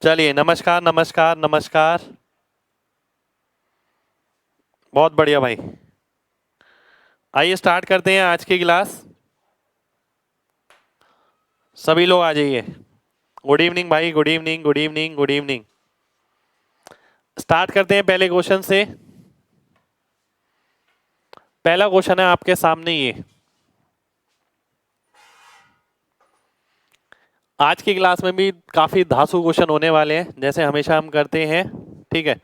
चलिए, नमस्कार नमस्कार नमस्कार। बहुत बढ़िया भाई। आइए स्टार्ट करते हैं आज की क्लास। सभी लोग आ जाइए। गुड इवनिंग भाई, good evening good evening good evening. Start करते हैं पहले क्वेश्चन से। पहला क्वेश्चन है आपके सामने ये। आज की क्लास में भी काफी धांसू क्वेश्चन होने वाले हैं, जैसे हमेशा हम करते हैं। ठीक है,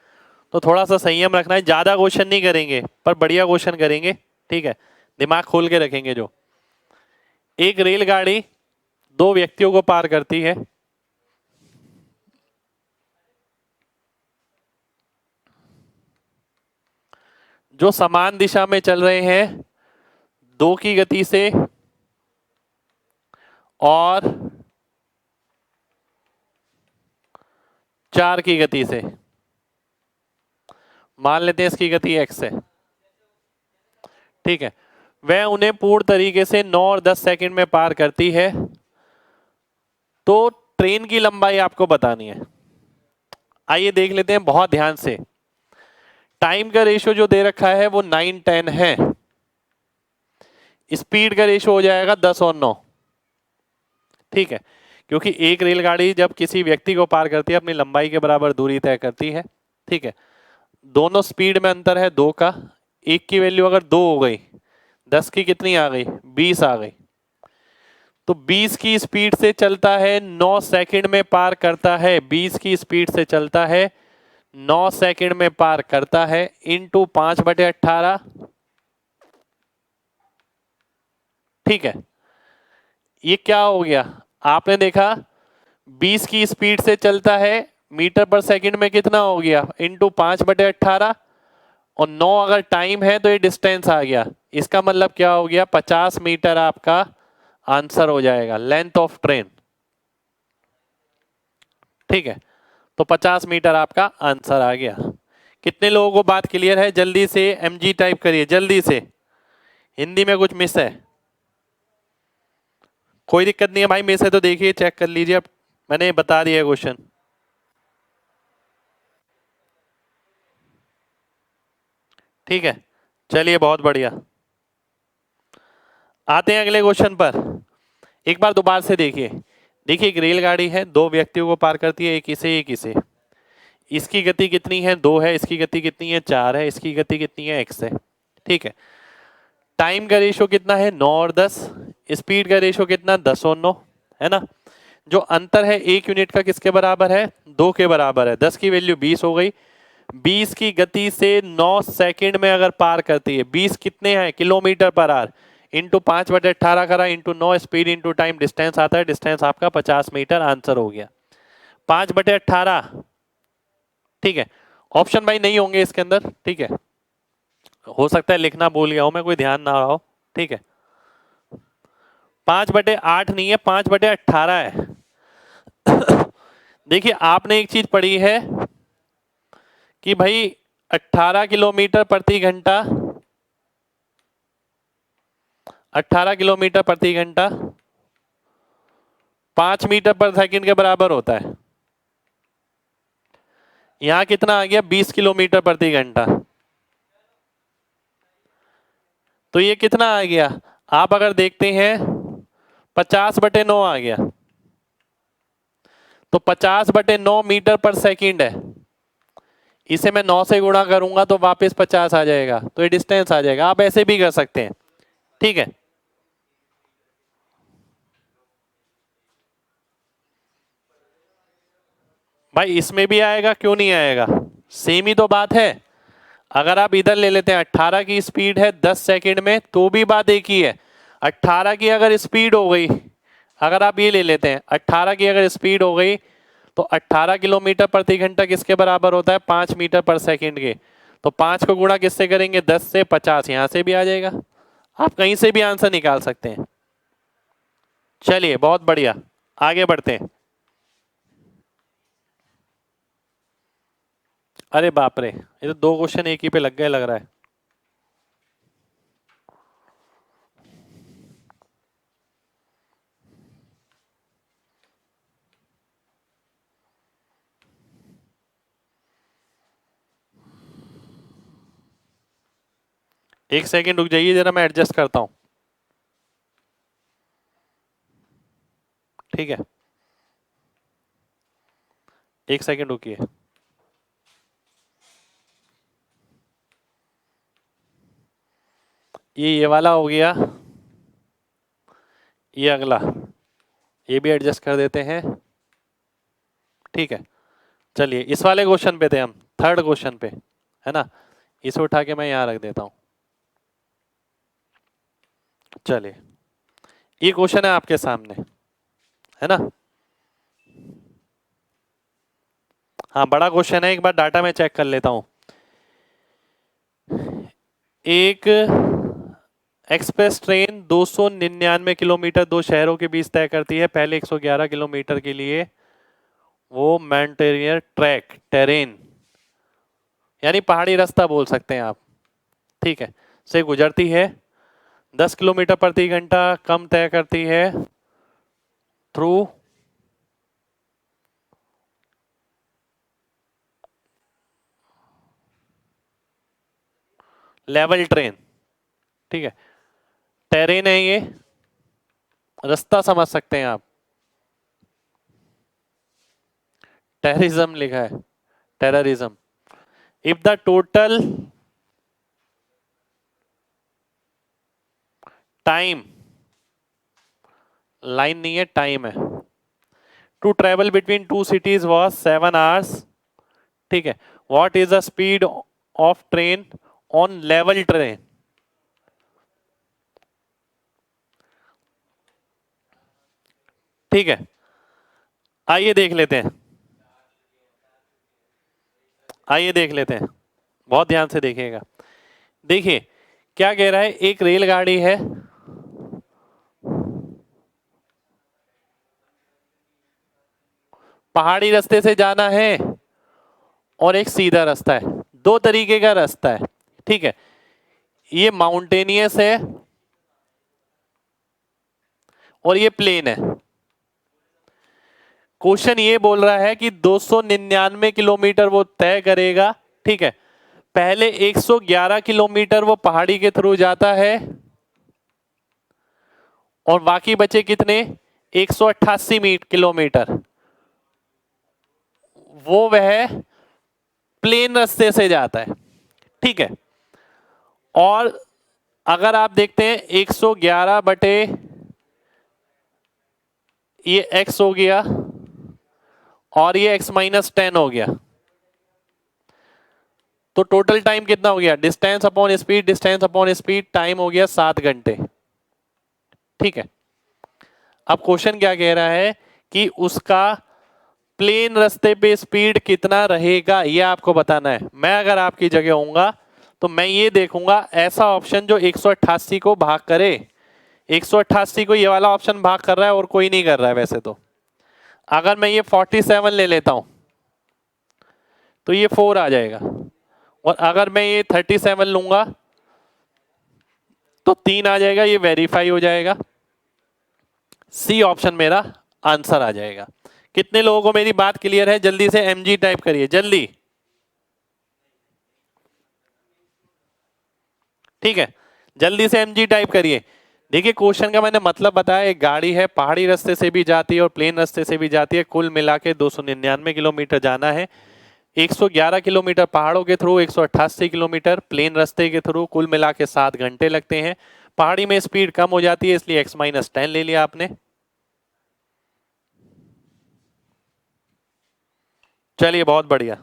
तो थोड़ा सा संयम रखना है। ज्यादा क्वेश्चन नहीं करेंगे पर बढ़िया क्वेश्चन करेंगे। ठीक है, दिमाग खोल के रखेंगे। जो एक रेलगाड़ी दो व्यक्तियों को पार करती है। जो समान दिशा में चल रहे हैं, दो की गति से और चार की गति से। मान लेते हैं इसकी गति x है। ठीक है, वह उन्हें पूर्ण तरीके से 9 और 10 सेकंड में पार करती है। तो ट्रेन की लंबाई आपको बतानी है। आइए देख लेते हैं बहुत ध्यान से। टाइम का रेशियो जो दे रखा है वो 9:10 है। स्पीड का रेशियो हो जाएगा 10 और 9। ठीक है, क्योंकि एक रेलगाड़ी जब किसी व्यक्ति को पार करती है अपनी लंबाई के बराबर दूरी तय करती है। ठीक है, दोनों स्पीड में अंतर है 2 का। एक की वैल्यू अगर 2 हो गई, 10 की कितनी आ गई, 20 आ गई। तो 20 की स्पीड से चलता है, 9 सेकंड में पार करता है। 20 की स्पीड से चलता है, 9 सेकंड में पार करता है, इंटू 5/18। ठीक है, ये क्या हो गया, आपने देखा 20 की स्पीड से चलता है, मीटर पर सेकंड में कितना हो गया, इंटू 5/18। और 9 अगर टाइम है तो ये डिस्टेंस आ गया। इसका मतलब क्या हो गया, 50 मीटर आपका आंसर हो जाएगा, लेंथ ऑफ ट्रेन। ठीक है, तो 50 मीटर आपका आंसर आ गया। कितने लोगों को बात क्लियर है? जल्दी से एमजी टाइप करिए, जल्दी से। हिंदी में कुछ मिस है? कोई दिक्कत नहीं है भाई, मिस है तो देखिए, चेक कर लीजिए। अब मैंने बता दिया क्वेश्चन। ठीक है, चलिए बहुत बढ़िया। आते हैं अगले क्वेश्चन पर। एक बार दोबारा से देखिए। देखिए, एक रेलगाड़ी है, दो व्यक्तियों को पार करती है, एक इसे एक इसे। इसकी गति कितनी है, 2 है। इसकी गति कितनी है, 4 है। इसकी गति कितनी है, x है। ठीक है, टाइम का रेशियो कितना है, 9 और 10। स्पीड का रेशियो कितना, 10 और 9, है ना। जो अंतर है 1 यूनिट का किसके बराबर है, 2 के बराबर है। 10 की वैल्यू 20 हो गई। 20 की गति से 9 सेकंड में अगर पार करती है, 20 कितने हैं, किलोमीटर पर आवर, इंटू 5/18 करा, into 9, speed into time, distance आता है। डिस्टेंस आपका 50 मीटर आंसर हो गया, 5/18। ठीक है, ऑप्शन भाई नहीं होंगे इसके अंदर। ठीक है, हो सकता है लिखना भूल गया हूं मैं, कोई ध्यान ना रहा हो। ठीक है, 5/8 नहीं है, 5/18 है। देखिए, आपने एक चीज पढ़ी है कि भाई 18 किलोमीटर प्रति घंटा, 18 किलोमीटर प्रति घंटा 5 मीटर पर सेकंड के बराबर होता है। यहां कितना आ गया, 20 किलोमीटर प्रति घंटा। तो ये कितना आ गया, आप अगर देखते हैं 50/9 आ गया। तो 50/9 मीटर पर सेकंड है। इसे मैं 9 से गुणा करूंगा तो वापस 50 आ जाएगा, तो ये डिस्टेंस आ जाएगा। आप ऐसे भी कर सकते हैं। ठीक है, भाई इसमें भी आएगा, क्यों नहीं आएगा, सेम ही तो बात है। अगर आप इधर ले लेते हैं, 18 की स्पीड है 10 सेकंड में, तो भी बात एक ही है। 18 की अगर स्पीड हो गई, अगर आप ये ले लेते हैं 18 की अगर स्पीड हो गई, तो 18 किलोमीटर प्रति घंटा किसके बराबर होता है, 5 मीटर पर सेकंड के। तो 5 को गुणा किससे करेंगे, 10 से। 50 यहां से भी आ जाएगा। आप कहीं से भी आंसर निकाल सकते हैं। चलिए बहुत बढ़िया, आगे बढ़ते हैं। अरे बाप रे, ये तो 2 क्वेश्चन एक ही पे लग गए लग रहा है। एक सेकंड रुक जाइए जरा, मैं एडजस्ट करता हूं। ठीक है, एक सेकंड रुकिए। ये वाला हो गया, ये अगला, ये भी एडजस्ट कर देते हैं। ठीक है, चलिए इस वाले क्वेश्चन पे थे हम, थर्ड क्वेश्चन पे, है ना। इसे उठा के मैं यहां रख देता हूं। चलिए, ये क्वेश्चन है आपके सामने, है ना। हाँ, बड़ा क्वेश्चन है, एक बार डाटा में चेक कर लेता हूं। एक एक्सप्रेस ट्रेन 299 किलोमीटर दो शहरों के बीच तय करती है। पहले 111 किलोमीटर के लिए वो माउंटेनियर ट्रैक टेरेन, यानी पहाड़ी रास्ता बोल सकते हैं आप, ठीक है, से गुजरती है। 10 किलोमीटर प्रति घंटा कम तय करती है थ्रू लेवल ट्रेन। ठीक है, टेरेन है ये, रास्ता समझ सकते हैं आप, टेररिज्म लिखा है, terrorism. If the total time, line नहीं है, टाइम है, to travel between two cities was 7 hours. ठीक है, what is the speed of train on level train. ठीक है, आइए देख लेते हैं, आइए देख लेते हैं, बहुत ध्यान से देखिएगा। देखिए क्या कह रहा है, एक रेलगाड़ी है, पहाड़ी रास्ते से जाना है और एक सीधा रास्ता है, दो तरीके का रास्ता है। ठीक है, ये माउंटेनियस है और ये प्लेन है। क्वेश्चन ये बोल रहा है कि 299 किलोमीटर वो तय करेगा। ठीक है, पहले 111 किलोमीटर वो पहाड़ी के थ्रू जाता है और बाकी बचे कितने, 188 किलोमीटर वो वह प्लेन रास्ते से जाता है। ठीक है, और अगर आप देखते हैं 111 बटे ये x हो गया और ये x-10 हो गया, तो टोटल टाइम कितना हो गया, distance upon speed, distance upon speed, time हो गया 7 घंटे। ठीक है, अब क्वेश्चन क्या कह रहा है कि उसका प्लेन रास्ते पे स्पीड कितना रहेगा, ये आपको बताना है। मैं अगर आपकी जगह होऊंगा तो मैं ये देखूंगा ऐसा ऑप्शन जो 188 को भाग करे। 188 को ये वाला ऑप्शन भाग कर रहा है और कोई नहीं कर रहा है वैसे तो। अगर मैं ये 47 ले लेता हूं तो ये 4 आ जाएगा, और अगर मैं ये 37 लूंगा तो 3 आ जाएगा, ये वेरीफाई हो जाएगा। सी ऑप्शन मेरा आंसर आ जाएगा। कितने लोगों को मेरी बात क्लियर है, जल्दी से एमजी टाइप करिए जल्दी। ठीक है, जल्दी से एमजी टाइप करिए। देखिए क्वेश्चन का मैंने मतलब बताया, एक गाड़ी है, पहाड़ी रास्ते से भी जाती है और प्लेन रास्ते से भी जाती है, कुल मिला के 299 किलोमीटर जाना है। 111 किलोमीटर पहाड़ों के थ्रू, 188 किलोमीटर प्लेन रास्ते के थ्रू, कुल मिला के 7 घंटे लगते हैं। पहाड़ी में स्पीड कम हो जाती है इसलिए x-10 ले लिया आपने। चलिए बहुत बढ़िया,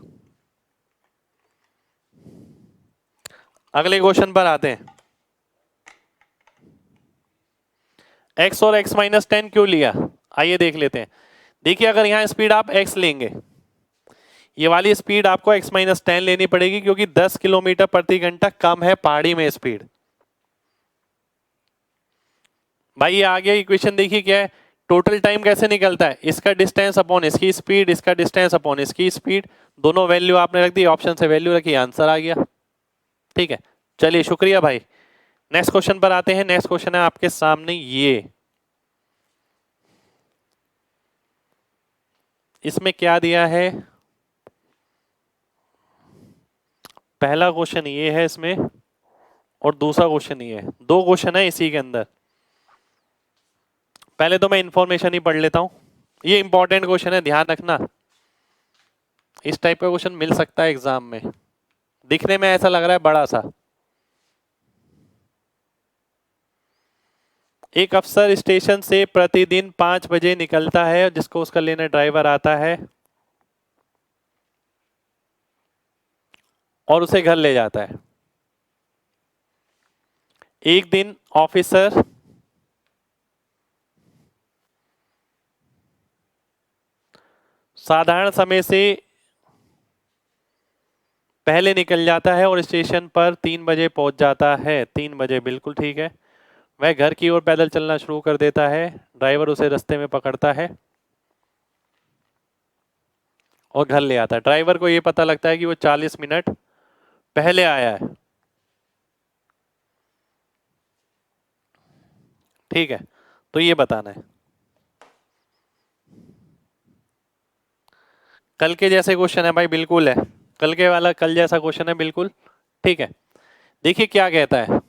अगले क्वेश्चन पर आते हैं। x और x-10 क्यों लिया, आइए देख लेते हैं। देखिए अगर यहां स्पीड आप x लेंगे, ये वाली स्पीड आपको x-10 लेनी पड़ेगी क्योंकि 10 किलोमीटर प्रति घंटा कम है पहाड़ी में स्पीड। भाई ये आगे इक्वेशन देखिए क्या है, टोटल टाइम कैसे निकलता है, इसका डिस्टेंस अपॉन इसकी स्पीड, इसका डिस्टेंस अपॉन इसकी स्पीड, दोनों वैल्यू आपने रख दी, ऑप्शन से वैल्यू रखी, आंसर आ गया। ठीक है, चलिए शुक्रिया भाई। नेक्स्ट क्वेश्चन पर आते हैं। नेक्स्ट क्वेश्चन है आपके सामने ये, इसमें क्या दिया है, पहला क्वेश्चन ये है इसमें, और दूसरा क्वेश्चन ये है। दो क्वेश्चन है इसी के अंदर। पहले तो मैं इंफॉर्मेशन ही पढ़ लेता हूं। ये इंपॉर्टेंट क्वेश्चन है, ध्यान रखना। इस टाइप का क्वेश्चन मिल सकता है एग्जाम में। दिखने में ऐसा लग रहा है बड़ा सा। एक अफसर स्टेशन से प्रतिदिन 5 बजे निकलता है, जिसको उसका लेने ड्राइवर आता है और उसे घर ले जाता है। एक दिन ऑफिसर साधारण समय से पहले निकल जाता है और स्टेशन पर 3 बजे पहुंच जाता है। 3 बजे बिल्कुल ठीक है। वह घर की ओर पैदल चलना शुरू कर देता है। ड्राइवर उसे रास्ते में पकड़ता है और घर ले आता है। ड्राइवर को यह पता लगता है कि वो 40 मिनट पहले आया है। ठीक है, तो ये बताना है। कल के जैसे क्वेश्चन है भाई, बिल्कुल है। कल के वाला कल जैसा क्वेश्चन है बिल्कुल। ठीक है, देखिए क्या कहता है।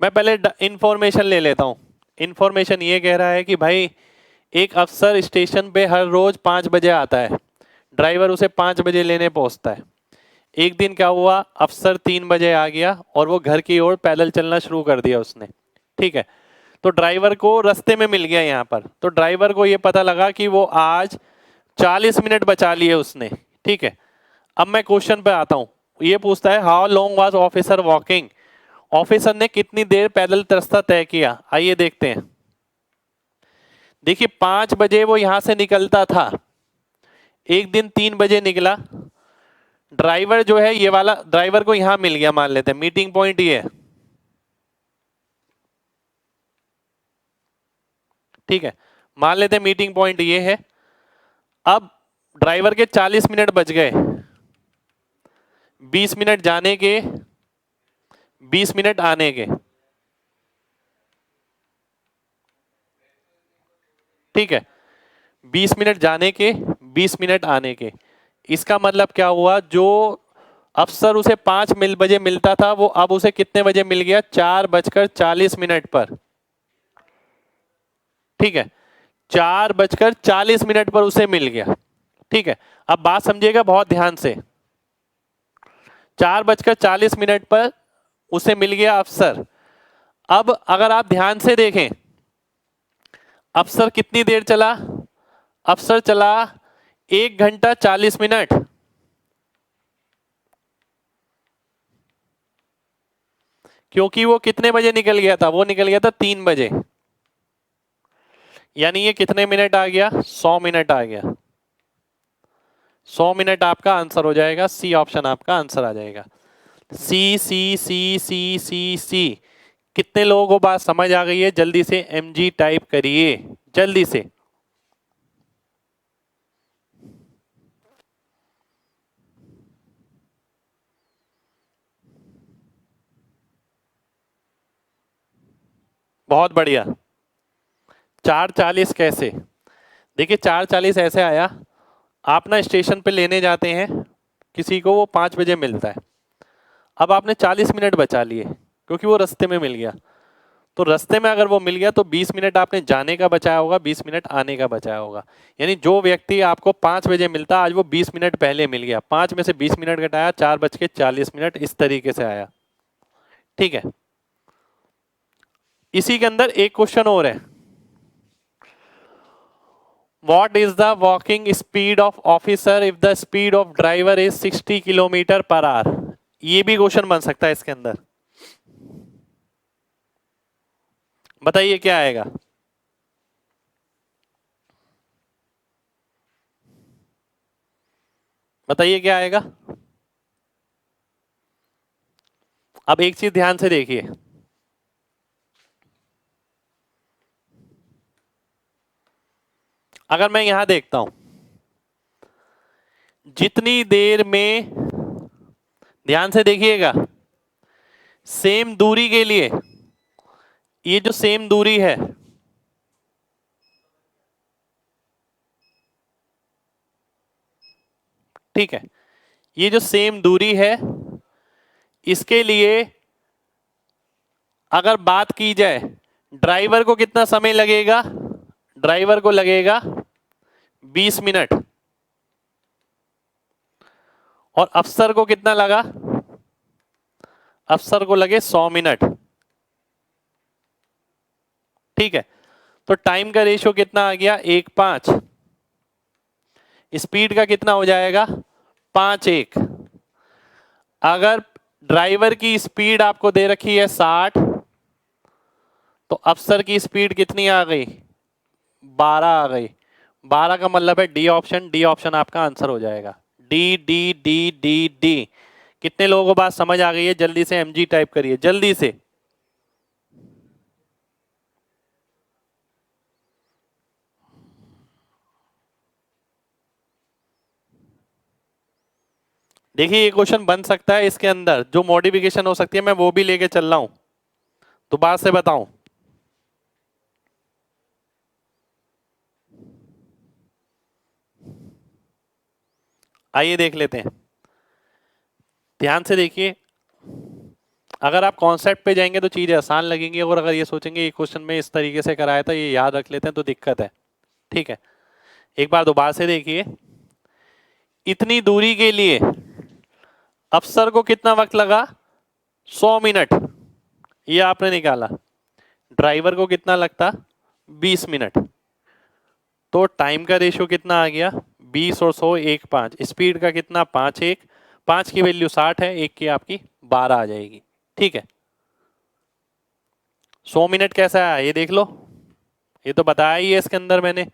मैं पहले इंफॉर्मेशन ले लेता हूं। इंफॉर्मेशन ये कह रहा है कि भाई एक अफसर स्टेशन पे हर रोज 5 बजे आता है। ड्राइवर उसे 5 बजे लेने पहुंचता है। एक दिन क्या हुआ, अफसर 3 बजे आ गया और वो घर की ओर पैदल चलना शुरू कर दिया उसने। ठीक है, तो ड्राइवर को रास्ते में मिल गया यहाँ पर। तो ड्राइवर को ये पता लगा कि वो आज 40 मिनट बचा लिए उसने। ठीक है, अब मैं क्वेश्चन पे आता हूँ। ये पूछता है how long was officer walking. Officer ने कितनी देर पैदल रास्ता तय किया, आइए देखते हैं। देखिए 5 बजे वो यहां से निकलता था। एक दिन 3 बजे निकला। ड्राइवर जो है ये वाला, ड्राइवर को यहां मिल गया, मान लेते हैं मीटिंग पॉइंट ये है। ठीक है, मान लेते हैं मीटिंग पॉइंट ये है। अब ड्राइवर के 40 मिनट बच गए। 20 मिनट जाने के, 20 मिनट आने के। ठीक है, 20 मिनट जाने के, 20 मिनट आने के। इसका मतलब क्या हुआ, जो अफसर उसे 5 बजे मिलता था वो अब उसे कितने बजे मिल गया, 4:40 पर। ठीक है, 4:40 पर उसे मिल गया। ठीक है, अब बात समझिएगा बहुत ध्यान से। 4:40 पर उसे मिल गया अफसर। अब अगर आप ध्यान से देखें, अफसर कितनी देर चला, अफसर चला 1 घंटा 40 मिनट। क्योंकि वो कितने बजे निकल गया था, वो निकल गया था 3 बजे। यानी ये कितने मिनट आ गया, 100 मिनट आ गया। 100 मिनट आपका आंसर हो जाएगा। सी ऑप्शन आपका आंसर आ जाएगा। सी सी सी सी सी सी। कितने लोगों को बात समझ आ गई है, जल्दी से एमजी टाइप करिए, जल्दी से। बहुत बढ़िया। 4:40 कैसे, देखिए 4:40 ऐसे आया। आप ना स्टेशन पे लेने जाते हैं किसी को, वो 5 बजे मिलता है। अब आपने 40 मिनट बचा लिए क्योंकि वो रास्ते में मिल गया। तो रास्ते में अगर वो मिल गया तो 20 मिनट आपने जाने का बचाया होगा, 20 मिनट आने का बचाया होगा। यानी जो व्यक्ति आपको 5 बजे मिलता, आज वो 20 मिनट पहले मिल गया। 5 में से 20 मिनट घटाया, 4:40, इस तरीके से आया। ठीक है, इसी के अंदर एक क्वेश्चन और है। What is the walking speed of officer if the speed of driver is 60 kilometre per hour. ये भी क्वेश्चन बन सकता है इसके अंदर। बताइए क्या आएगा। बताइए क्या आएगा। अब एक चीज ध्यान से देखिए। अगर मैं यहां देखता हूं, जितनी देर में, ध्यान से देखिएगा, सेम दूरी के लिए, ये जो सेम दूरी है, ठीक है, ये जो सेम दूरी है इसके लिए अगर बात की जाए ड्राइवर को कितना समय लगेगा, ड्राइवर को लगेगा 20 मिनट और अफसर को कितना लगा, अफसर को लगे 100 मिनट। ठीक है, तो टाइम का रेशियो कितना आ गया 1:5। स्पीड का कितना हो जाएगा 5:1। अगर ड्राइवर की स्पीड आपको दे रखी है 60 तो अफसर की स्पीड कितनी आ गई 12 आ गई। 12 का मतलब है डी ऑप्शन, डी ऑप्शन आपका आंसर हो जाएगा। D D D D D. कितने लोगों को बात समझ आ गई है? जल्दी से एमजी टाइप करिए जल्दी से। देखिए ये क्वेश्चन बन सकता है, इसके अंदर जो मॉडिफिकेशन हो सकती है मैं वो भी लेके चल रहा हूं, तो बात से बताऊं। आइए देख लेते हैं, ध्यान से देखिए। अगर आप कॉन्सेप्ट पे जाएंगे तो चीजें आसान लगेंगी, और अगर ये सोचेंगे ये क्वेश्चन में इस तरीके से कराया था ये याद रख लेते हैं तो दिक्कत है। ठीक है, एक बार दोबारा से देखिए। इतनी दूरी के लिए अफसर को कितना वक्त लगा 100 मिनट, ये आपने निकाला। ड्राइवर को कितना लगता 20 मिनट। तो टाइम का रेशियो कितना आ गया 20 और 100 1:5। स्पीड का कितना 5:1। 5 की वैल्यू 60 है, 1 की आपकी 12 आ जाएगी। ठीक है, 100 मिनट कैसा आया ये देख लो, ये तो बताया ही है इसके अंदर मैंने।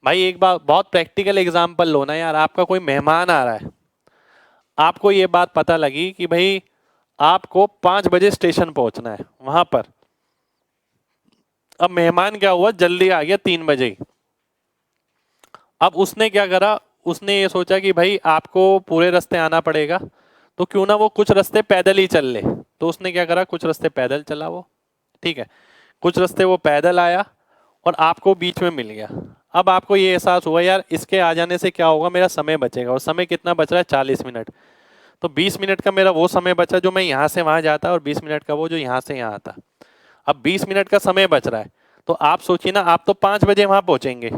भाई एक बार बहुत प्रैक्टिकल एग्जांपल लो ना यार। आपका कोई मेहमान आ रहा है, आपको ये बात पता लगी कि भाई आपको 5 बजे स्टेशन पहुंचना है वहां पर। अब मेहमान क्या हुआ जल्दी आ गया 3 बजे ही। अब उसने क्या करा, उसने ये सोचा कि भाई आपको पूरे रास्ते आना पड़ेगा तो क्यों ना वो कुछ रास्ते पैदल ही चल ले। तो उसने क्या करा, कुछ रास्ते पैदल चला वो। ठीक है, कुछ रास्ते वो पैदल आया और आपको बीच में मिल गया। अब आपको ये एहसास हुआ यार इसके आ जाने से क्या होगा, मेरा समय बचेगा। और समय कितना बच रहा है 40 मिनट। तो 20 मिनट का मेरा वो समय बचा जो मैं यहाँ से वहां जाता, और 20 मिनट का वो जो यहाँ से यहाँ आता। अब 20 मिनट का समय बच रहा है, तो आप सोचिए ना, आप तो 5 बजे वहां पहुंचेंगे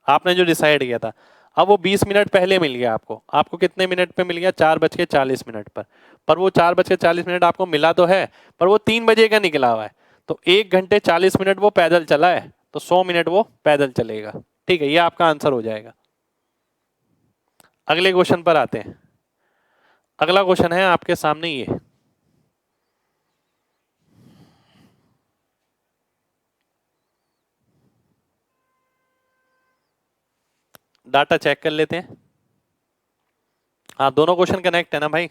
आपने जो डिसाइड किया था। अब वो 20 मिनट पहले मिल गया आपको। आपको कितने मिनट पे मिल गया 4:40 पर वो 4:40 आपको मिला तो है, पर वो 3 बजे का निकला हुआ है। तो 1 घंटे 40 मिनट वो पैदल चला है, तो 100 मिनट वो पैदल चलेगा। ठीक है, ये आपका आंसर हो जाएगा। अगले क्वेश्चन पर आते हैं। अगला क्वेश्चन है आपके सामने ये। डाटा चेक कर लेते हैं। हाँ दोनों क्वेश्चन कनेक्ट है ना भाई।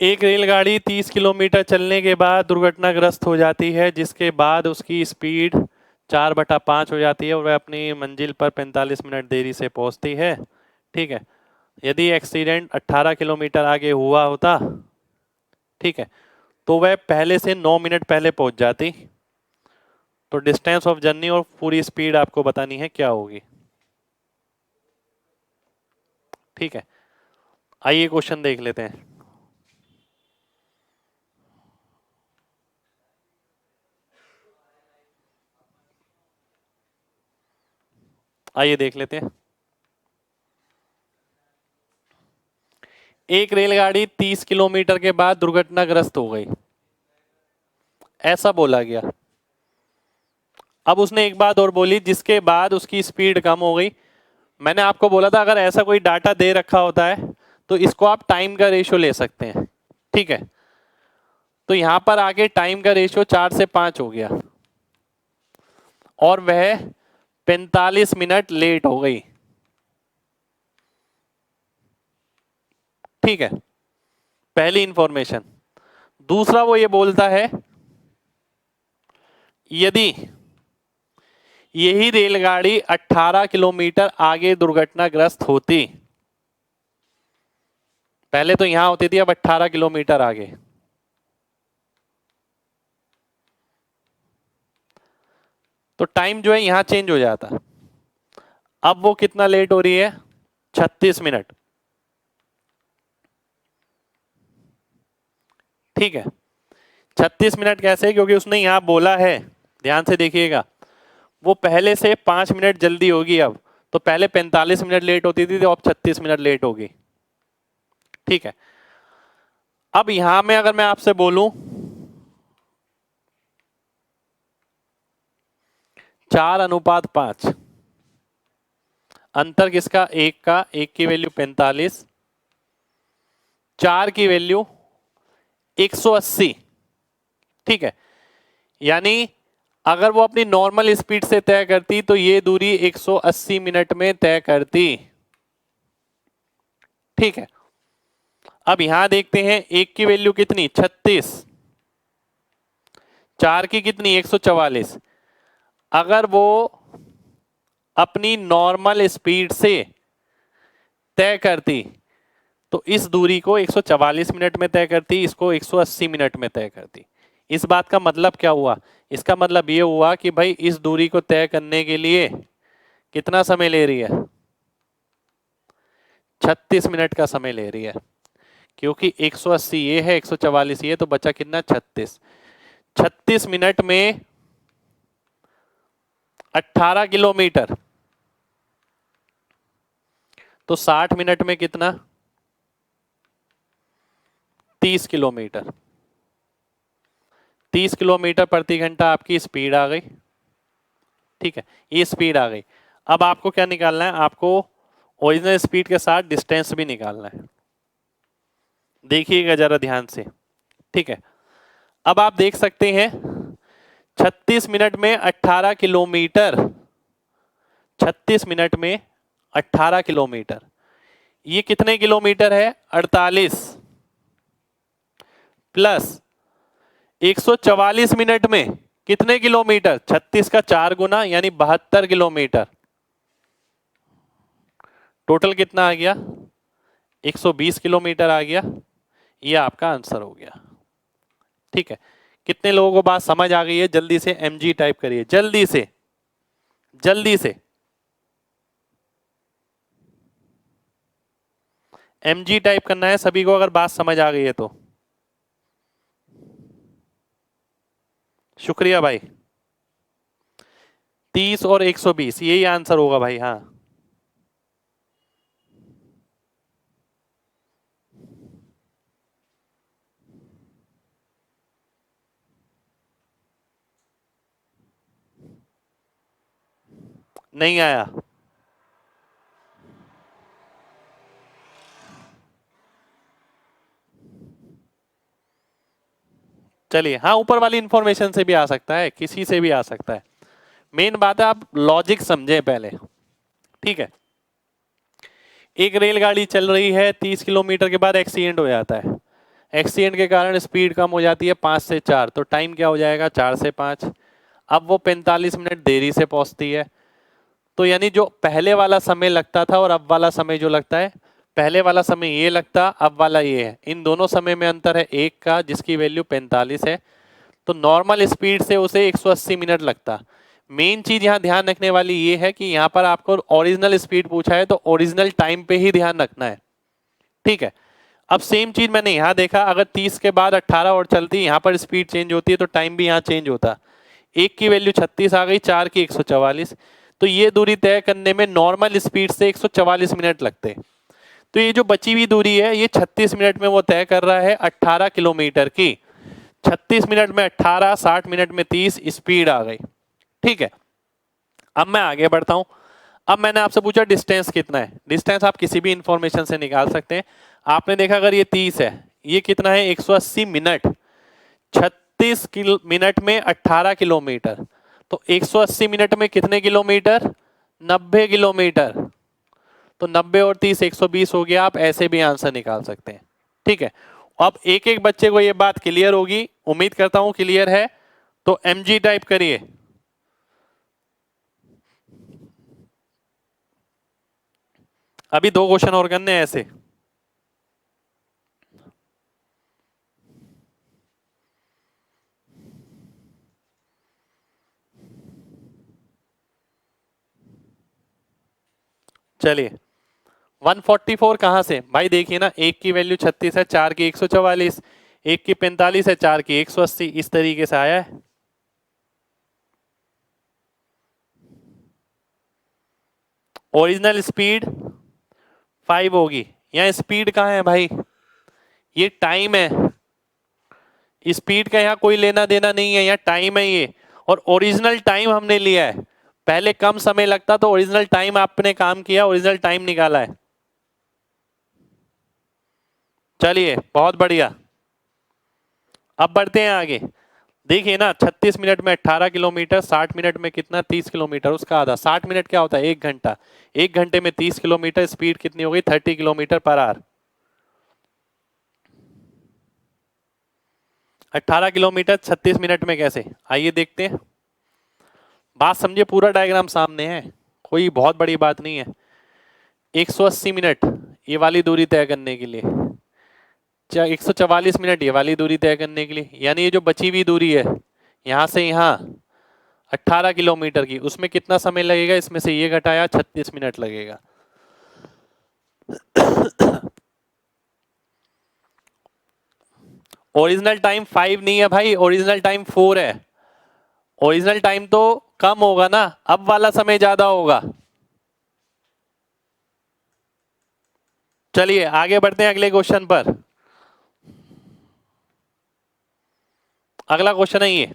एक रेलगाड़ी 30 किलोमीटर चलने के बाद दुर्घटनाग्रस्त हो जाती है, जिसके बाद उसकी स्पीड 4/5 हो जाती है और वह अपनी मंजिल पर 45 मिनट देरी से पहुंचती है। ठीक है, यदि एक्सीडेंट 18 किलोमीटर आगे हुआ होता, ठीक है, तो वह पहले से 9 मिनट पहले पहुंच जाती। तो डिस्टेंस ऑफ जर्नी और पूरी स्पीड आपको बतानी है क्या होगी। ठीक है, आइए क्वेश्चन देख लेते हैं। आइए देख लेते हैं। एक रेलगाड़ी 30 किलोमीटर के बाद दुर्घटनाग्रस्त हो गई, ऐसा बोला गया। अब उसने एक बात और बोली, जिसके बाद उसकी स्पीड कम हो गई। मैंने आपको बोला था अगर ऐसा कोई डाटा दे रखा होता है तो इसको आप टाइम का रेशियो ले सकते हैं। ठीक है, तो यहां पर आके टाइम का रेशियो 4 से 5 हो गया और वह 45 मिनट लेट हो गई। ठीक है, पहली इंफॉर्मेशन। दूसरा वो ये बोलता है यदि यही रेलगाड़ी 18 किलोमीटर आगे दुर्घटनाग्रस्त होती, पहले तो यहां होती थी, अब 18 किलोमीटर आगे, तो टाइम जो है यहां चेंज हो जाता। अब वो कितना लेट हो रही है? 36 मिनट। ठीक है, 36 मिनट कैसे? क्योंकि उसने यहां बोला है, ध्यान से देखिएगा, वो पहले से 5 मिनट जल्दी होगी अब। तो पहले 45 मिनट लेट होती थी, तो अब 36 मिनट लेट होगी। ठीक है, अब यहां में अगर मैं आपसे बोलूं 4:5, अंतर किसका? एक का। एक की वैल्यू 45, 4 की वैल्यू 180। ठीक है, यानी अगर वो अपनी नॉर्मल स्पीड से तय करती तो ये दूरी 180 मिनट में तय करती। ठीक है, अब यहां देखते हैं, एक की वैल्यू कितनी? 36, 4 की कितनी? 144। अगर वो अपनी नॉर्मल स्पीड से तय करती तो इस दूरी को 144 मिनट में तय करती, इसको 180 मिनट में तय करती। इस बात का मतलब क्या हुआ? इसका मतलब ये हुआ कि भाई इस दूरी को तय करने के लिए कितना समय ले रही है? 36 मिनट का समय ले रही है, क्योंकि 180 ये है, 144 ये, तो बचा कितना? 36। 36 मिनट में 18 किलोमीटर, तो 60 मिनट में कितना? 30 किलोमीटर। 30 किलोमीटर प्रति घंटा आपकी स्पीड आ गई। ठीक है, ये स्पीड आ गई। अब आपको क्या निकालना है? आपको ओरिजिनल स्पीड के साथ डिस्टेंस भी निकालना है। देखिएगा जरा ध्यान से। ठीक है, अब आप देख सकते हैं 36 मिनट में 18 किलोमीटर, 36 मिनट में 18 किलोमीटर, ये कितने किलोमीटर है? 48 प्लस 144 मिनट में कितने किलोमीटर? 36 का 4 गुना, यानी 72 किलोमीटर। टोटल कितना आ गया? 120 किलोमीटर आ गया। ये आपका आंसर हो गया। ठीक है, कितने लोगों को बात समझ आ गई है? जल्दी से mg टाइप करिए, जल्दी से, जल्दी से mg टाइप करना है सभी को, अगर बात समझ आ गई है तो। शुक्रिया भाई। 30 और 120, यही आंसर होगा भाई। हाँ, नहीं आया? चलिए, हाँ, ऊपर वाली इंफॉर्मेशन से भी आ सकता है, किसी से भी आ सकता है। मेन बात है आप लॉजिक समझे पहले। ठीक है, एक रेलगाड़ी चल रही है, 30 किलोमीटर के बाद एक्सीडेंट हो जाता है। एक्सीडेंट के कारण स्पीड कम हो जाती है 5 से 4, तो टाइम क्या हो जाएगा? 4 से 5। अब वो 45 मिनट देरी से पहुंचती है। तो यानी जो पहले वाला समय लगता था और अब वाला समय जो लगता है, पहले वाला समय ये लगता, अब वाला ये है, इन दोनों समय में अंतर है 1 का, जिसकी वैल्यू 45 है। तो नॉर्मल स्पीड से उसे 180 मिनट लगता। मेन चीज यहां ध्यान रखने वाली ये है कि यहां पर आपको ओरिजिनल स्पीड पूछा है, तो ओरिजिनल टाइम पे ही ध्यान रखना है। ठीक है, अब सेम चीज मैंने यहां देखा, अगर 30 के बाद 18 और चलती, यहां पर स्पीड चेंज होती है तो टाइम भी यहां चेंज होता। एक की वैल्यू 36 आ गई, 4 की 144। तो ये दूरी तय करने में नॉर्मल स्पीड से 144 मिनट लगते। तो ये जो बची हुई दूरी है, ये 36 मिनट में वो तय कर रहा है 18 किलोमीटर की। 36 मिनट में 18, 60 मिनट में 30, स्पीड आ गई। ठीक है, अब मैं आगे बढ़ता हूं। अब मैंने आपसे पूछा डिस्टेंस कितना है। डिस्टेंस आप किसी भी इंफॉर्मेशन से निकाल सकते हैं। आपने देखा अगर ये 30 है, ये कितना है? 180 मिनट। 36 मिनट में 18 किलोमीटर, तो 180 मिनट में कितने किलोमीटर? 90 किलोमीटर। तो 90 और 30 120 हो गया। आप ऐसे भी आंसर निकाल सकते हैं। ठीक है, अब एक एक बच्चे को ये बात क्लियर होगी, उम्मीद करता हूं क्लियर है। तो mg टाइप करिए। अभी 2 क्वेश्चन और करने हैं ऐसे। चलिए 144 कहां से भाई, देखिए ना, एक की वैल्यू 36 है, चार की 144, एक की 45 है, चार की 180, इस तरीके से आया है। ओरिजिनल स्पीड 5 होगी। यहाँ स्पीड कहाँ है भाई, ये टाइम है, स्पीड का यहाँ कोई लेना देना नहीं है, यहाँ टाइम है ये, और ओरिजिनल टाइम हमने लिया है। पहले कम समय लगता तो ओरिजिनल टाइम आपने काम किया, ओरिजिनल टाइम निकाला है। चलिए बहुत बढ़िया, अब बढ़ते हैं आगे। देखिए ना, 36 मिनट में 18 किलोमीटर, 60 मिनट में कितना, 30 किलोमीटर, उसका आधा 60 मिनट क्या होता है, एक घंटा, एक घंटे में 30 किलोमीटर, स्पीड कितनी हो गई 30 kilometre per hour. 18 kilometre 36 minute में कैसे, आइए देखते हैं। बात समझिए, पूरा डायग्राम सामने है, कोई बहुत बड़ी बात नहीं है। 180 मिनट ये वाली दूरी तय करने के लिए, 144 मिनट ये वाली दूरी तय करने के लिए, यानी ये जो बची हुई दूरी है यहां से यहां 18 किलोमीटर की, उसमें कितना समय लगेगा, इसमें से ये घटाया 36 मिनट लगेगा। ओरिजिनल टाइम 5 नहीं है भाई, ओरिजिनल टाइम 4 है। ओरिजिनल टाइम तो कम होगा ना, अब वाला समय ज्यादा होगा। चलिए आगे बढ़ते हैं अगले क्वेश्चन पर। अगला क्वेश्चन है ये,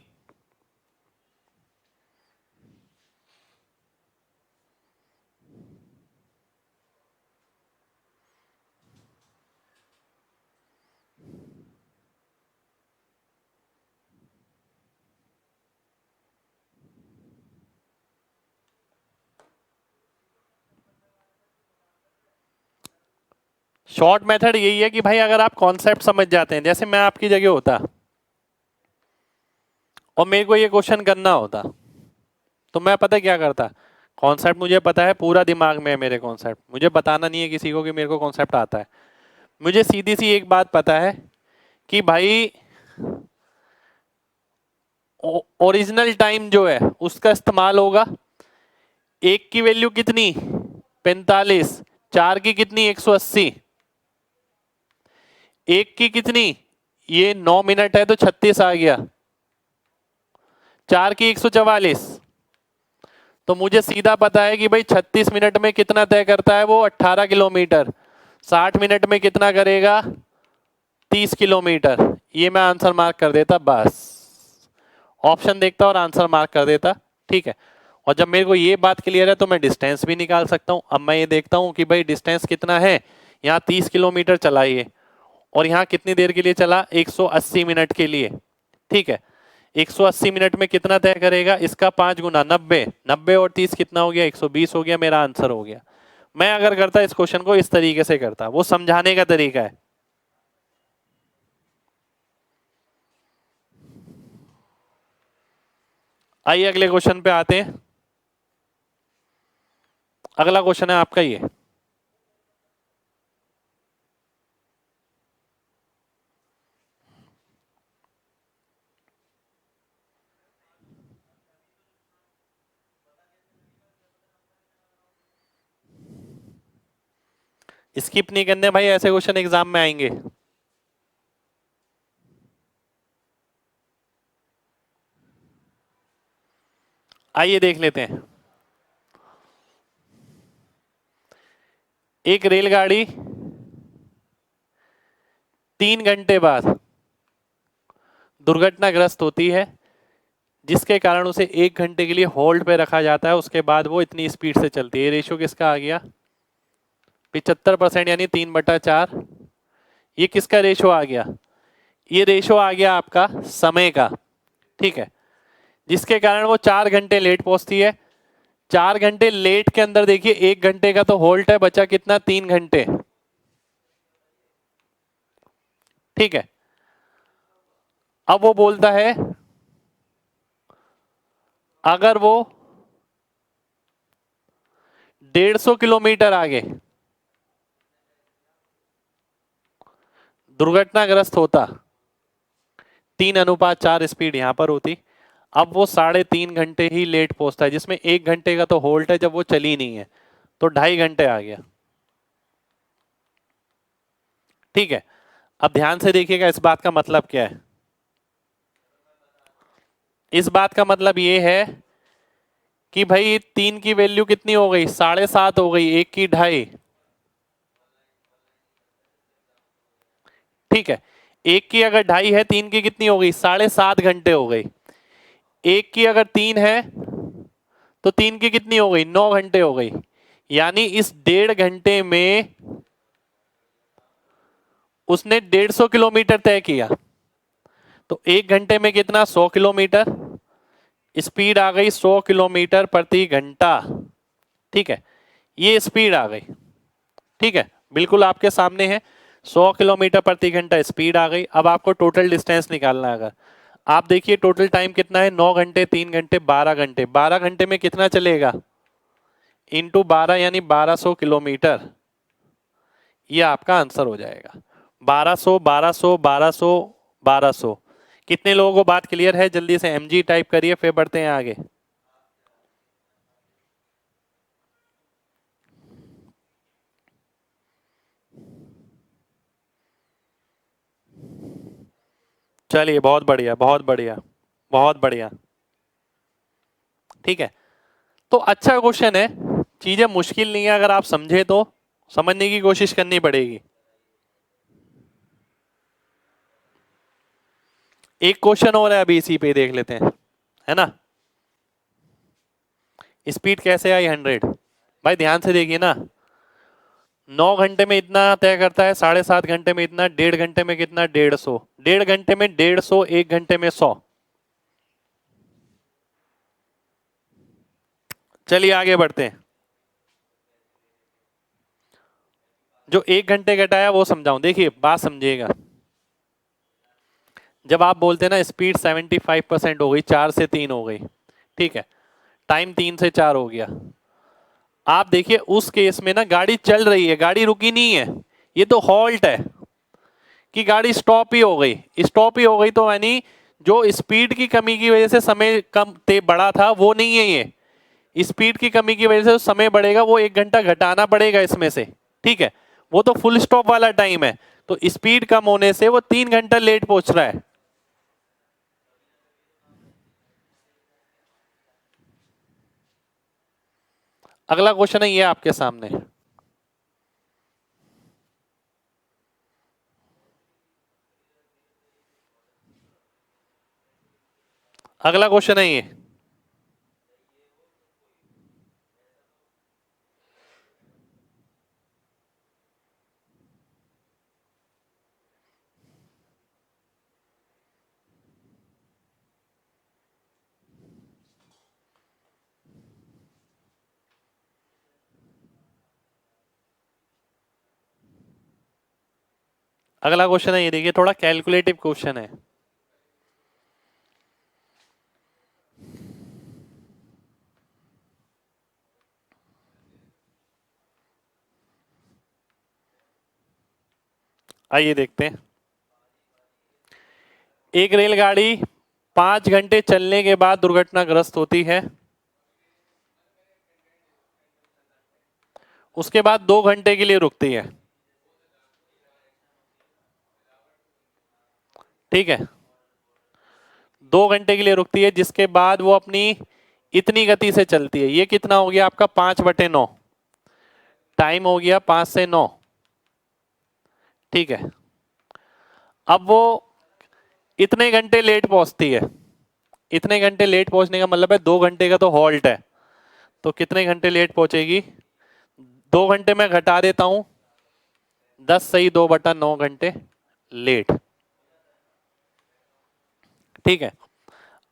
शॉर्ट मेथड यही है कि भाई अगर आप कॉन्सेप्ट समझ जाते हैं, जैसे मैं आपकी जगह होता और मेरे को ये क्वेश्चन करना होता, तो मैं पता क्या करता, कॉन्सेप्ट मुझे पता है, पूरा दिमाग में है मेरे कॉन्सेप्ट, मुझे बताना नहीं है किसी को कि मेरे को कॉन्सेप्ट आता है। मुझे सीधी सी एक बात पता है कि भाई ओरिजिनल टाइम जो है उसका इस्तेमाल होगा। एक की वैल्यू कितनी 45, चार की कितनी 180, एक की कितनी, ये 9 मिनट है तो 36 आ गया, चार की 144, तो मुझे सीधा पता है कि भाई 36 मिनट में कितना तय करता है वो 18 किलोमीटर, 60 मिनट में कितना करेगा 30 किलोमीटर। ये मैं आंसर मार्क कर देता, बस ऑप्शन देखता और आंसर मार्क कर देता, ठीक है। और जब मेरे को ये बात क्लियर है तो मैं डिस्टेंस भी निकाल सकता हूं। अब मैं ये देखता हूं कि भाई डिस्टेंस कितना है, यहाँ 30 किलोमीटर चला ये, और यहाँ कितनी देर के लिए चला 180 मिनट के लिए, ठीक है। 180 मिनट में कितना तय करेगा, इसका 5 गुना 90, 90 और 30 कितना हो गया 120 हो गया, मेरा आंसर हो गया। मैं अगर करता इस क्वेश्चन को इस तरीके से करता, वो समझाने का तरीका है। आइए अगले क्वेश्चन पे आते हैं। अगला क्वेश्चन है आपका ये, स्किप नहीं करने भाई, ऐसे क्वेश्चन एग्जाम में आएंगे। आइए देख लेते हैं। एक रेलगाड़ी 3 घंटे बाद दुर्घटनाग्रस्त होती है, जिसके कारण उसे 1 घंटे के लिए होल्ड पे रखा जाता है, उसके बाद वो इतनी स्पीड से चलती है। रेशियो किसका आ गया 75%, यानी 3/4। ये किसका रेशियो आ गया, ये रेशियो आ गया आपका समय का, ठीक है, जिसके कारण वो 4 घंटे लेट पहुंचती है। 4 घंटे लेट के अंदर देखिए 1 घंटे का तो होल्ट है, बचा कितना 3 घंटे, ठीक है। अब वो बोलता है अगर वो 150 किलोमीटर आगे दुर्घटनाग्रस्त होता, 3:4 स्पीड यहां पर होती, अब वो 3.5 घंटे ही लेट पहुंचता है, जिसमें 1 घंटे का तो होल्ट है जब वो चली नहीं है, तो 2.5 घंटे आ गया। ठीक है, अब ध्यान से देखिएगा इस बात का मतलब क्या है। इस बात का मतलब ये है कि भाई 3 की वैल्यू कितनी हो गई, 7.5 हो गई, 1 की 2.5। ठीक है, 1 की अगर 2.5 है, 3 की कितनी हो गई, 7.5 घंटे हो गई। 1 की अगर 3 है तो 3 की कितनी हो गई, 9 घंटे हो गई। यानी इस 1.5 घंटे में उसने 150 किलोमीटर तय किया। तो 1 घंटे में कितना, 100 किलोमीटर। स्पीड आ गई 100 किलोमीटर प्रति घंटा। ठीक है, ये स्पीड आ गई। ठीक है, बिल्कुल आपके सामने है, 100 किलोमीटर प्रति घंटा स्पीड आ गई। अब आपको टोटल डिस्टेंस निकालना है। अगर आप देखिए टोटल टाइम कितना है, 9 घंटे, 3 घंटे, 12 घंटे। 12 घंटे में कितना चलेगा, इंटू 12 यानी 1200 किलोमीटर। ये आपका आंसर हो जाएगा 1200, 1200, 1200, 1200। कितने लोगों को बात क्लियर है, जल्दी से mg टाइप करिए, फिर बढ़ते हैं आगे। चलिए, बहुत बढ़िया, बहुत बढ़िया, बहुत बढ़िया। ठीक है, तो अच्छा क्वेश्चन है, चीजें मुश्किल नहीं है, अगर आप समझे तो समझने की कोशिश करनी पड़ेगी। एक क्वेश्चन और है, अभी इसी पे देख लेते हैं, है ना। स्पीड कैसे आई 100, भाई ध्यान से देखिए ना। 9 घंटे में इतना तय करता है, 7.5 घंटे में इतना, 1.5 घंटे में कितना, 150। 1.5 घंटे में 150, 1 घंटे में 100। चलिए आगे बढ़ते हैं। जो 1 घंटे घटाया वो समझाऊं, देखिए बात समझिएगा। जब आप बोलते हैं ना स्पीड 75% हो गई, 4 से 3 हो गई, ठीक है, टाइम 3 से 4 हो गया। आप देखिए उस केस में ना गाड़ी चल रही है, गाड़ी रुकी नहीं है, ये तो हॉल्ट है कि गाड़ी स्टॉप ही हो गई। स्टॉप ही हो गई तो यानी जो स्पीड की कमी की वजह से समय कम ते बढ़ा था वो नहीं है ये। स्पीड की कमी की वजह से जो समय बढ़ेगा वो 1 घंटा घटाना पड़ेगा इसमें से। ठीक है, वो तो फुल स्टॉप वाला टाइम है, तो स्पीड कम होने से वो 3 घंटा लेट पहुंच रहा है। अगला क्वेश्चन है ये आपके सामने। अगला क्वेश्चन है ये, अगला क्वेश्चन है ये, देखिए थोड़ा कैलकुलेटिव क्वेश्चन है। आइए देखते हैं। एक रेलगाड़ी 5 घंटे चलने के बाद दुर्घटनाग्रस्त होती है, उसके बाद 2 घंटे के लिए रुकती है। ठीक है, 2 घंटे के लिए रुकती है, जिसके बाद वो अपनी इतनी गति से चलती है। ये कितना हो गया आपका, 5/9। टाइम हो गया 5 से 9। ठीक है, अब वो इतने घंटे लेट पहुंचती है। इतने घंटे लेट पहुंचने का मतलब है 2 घंटे का तो हॉल्ट है, तो कितने घंटे लेट पहुंचेगी, 2 घंटे में घटा देता हूं, 10 सही 2/9 घंटे लेट। ठीक है,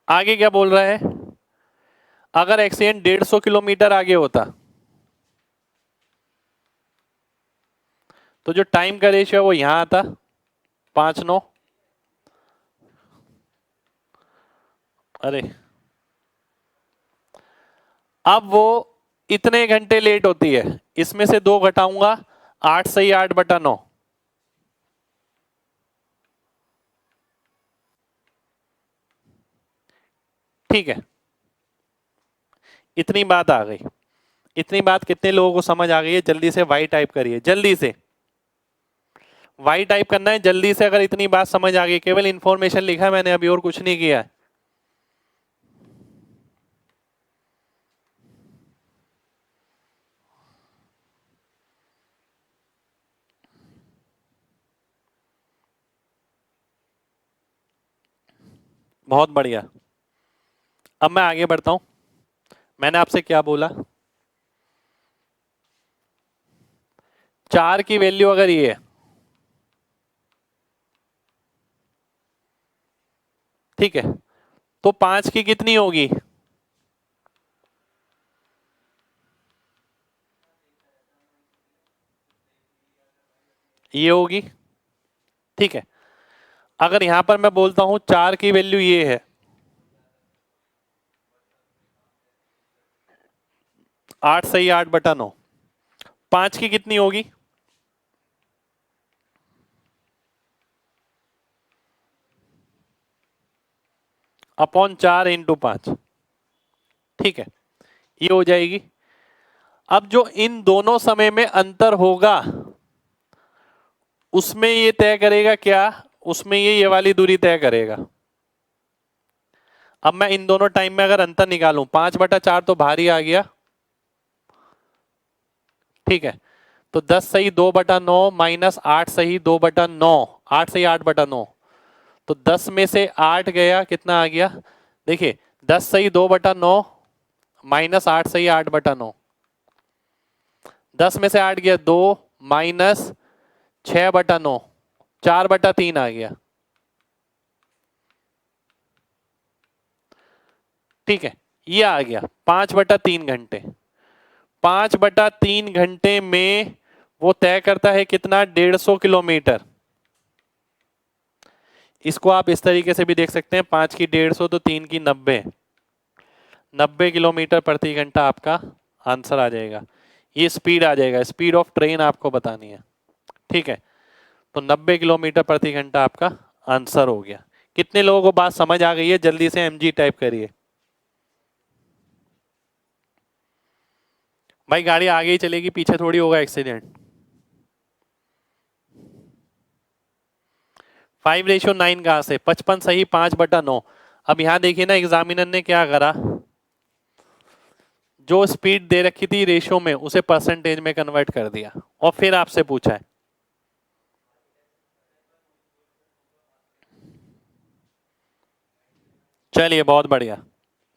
आगे क्या बोल रहा है, अगर एक्सीडेंट 150 किलोमीटर आगे होता तो जो टाइम का रेशियो है वो यहां आता, 5/9। अरे, अब वो इतने घंटे लेट होती है, इसमें से 2 घटाऊंगा, 8 सही 8/9। ठीक है, इतनी बात आ गई। इतनी बात कितने लोगों को समझ आ गई है? जल्दी से वाई टाइप करिए, जल्दी से वाई टाइप करना है जल्दी से। अगर इतनी बात समझ आ गई, केवल इंफॉर्मेशन लिखा है मैंने अभी और कुछ नहीं किया है। बहुत बढ़िया। अब मैं आगे बढ़ता हूं। मैंने आपसे क्या बोला? 4 की वैल्यू अगर ये है, ठीक है, तो 5 की कितनी होगी? ये होगी, ठीक है। अगर यहां पर मैं बोलता हूं 4 की वैल्यू ये है, 8 सही 8/9, 5 की कितनी होगी? अपॉन 4 इंटू 5, ठीक है, ये हो जाएगी। अब जो इन दोनों समय में अंतर होगा उसमें ये तय करेगा क्या? उसमें ये वाली दूरी तय करेगा। अब मैं इन दोनों टाइम में अगर अंतर निकालूं, 5/4 तो बाहर ही आ गया, ठीक है। तो 10 सही 2/9 माइनस 8 सही 2/9, 8 सही 8/9, तो 10 में से 8 गया, कितना आ गया? देखिए 10 सही 2/9 माइनस 8 सही 8/9, 10 में से 8 गया 2 माइनस 6/9, 4/3 आ गया, ठीक है। ये आ गया 5/3 घंटे। 5/3 घंटे में वो तय करता है कितना? 150 किलोमीटर। इसको आप इस तरीके से भी देख सकते हैं, 5 की 150 तो 3 की 90, 90 किलोमीटर प्रति घंटा आपका आंसर आ जाएगा। ये स्पीड आ जाएगा, स्पीड ऑफ ट्रेन आपको बतानी है, ठीक है। तो 90 किलोमीटर प्रति घंटा आपका आंसर हो गया। कितने लोगों को बात समझ आ गई है? जल्दी से एमजी टाइप करिए। भाई गाड़ी आगे ही चलेगी, पीछे थोड़ी होगा एक्सीडेंट। 5:9 कहां से? 55 सही 5/9। अब यहां देखिए ना, एग्जामिनर ने क्या करा, जो स्पीड दे रखी थी रेशियो में उसे परसेंटेज में कन्वर्ट कर दिया और फिर आपसे पूछा है। चलिए बहुत बढ़िया,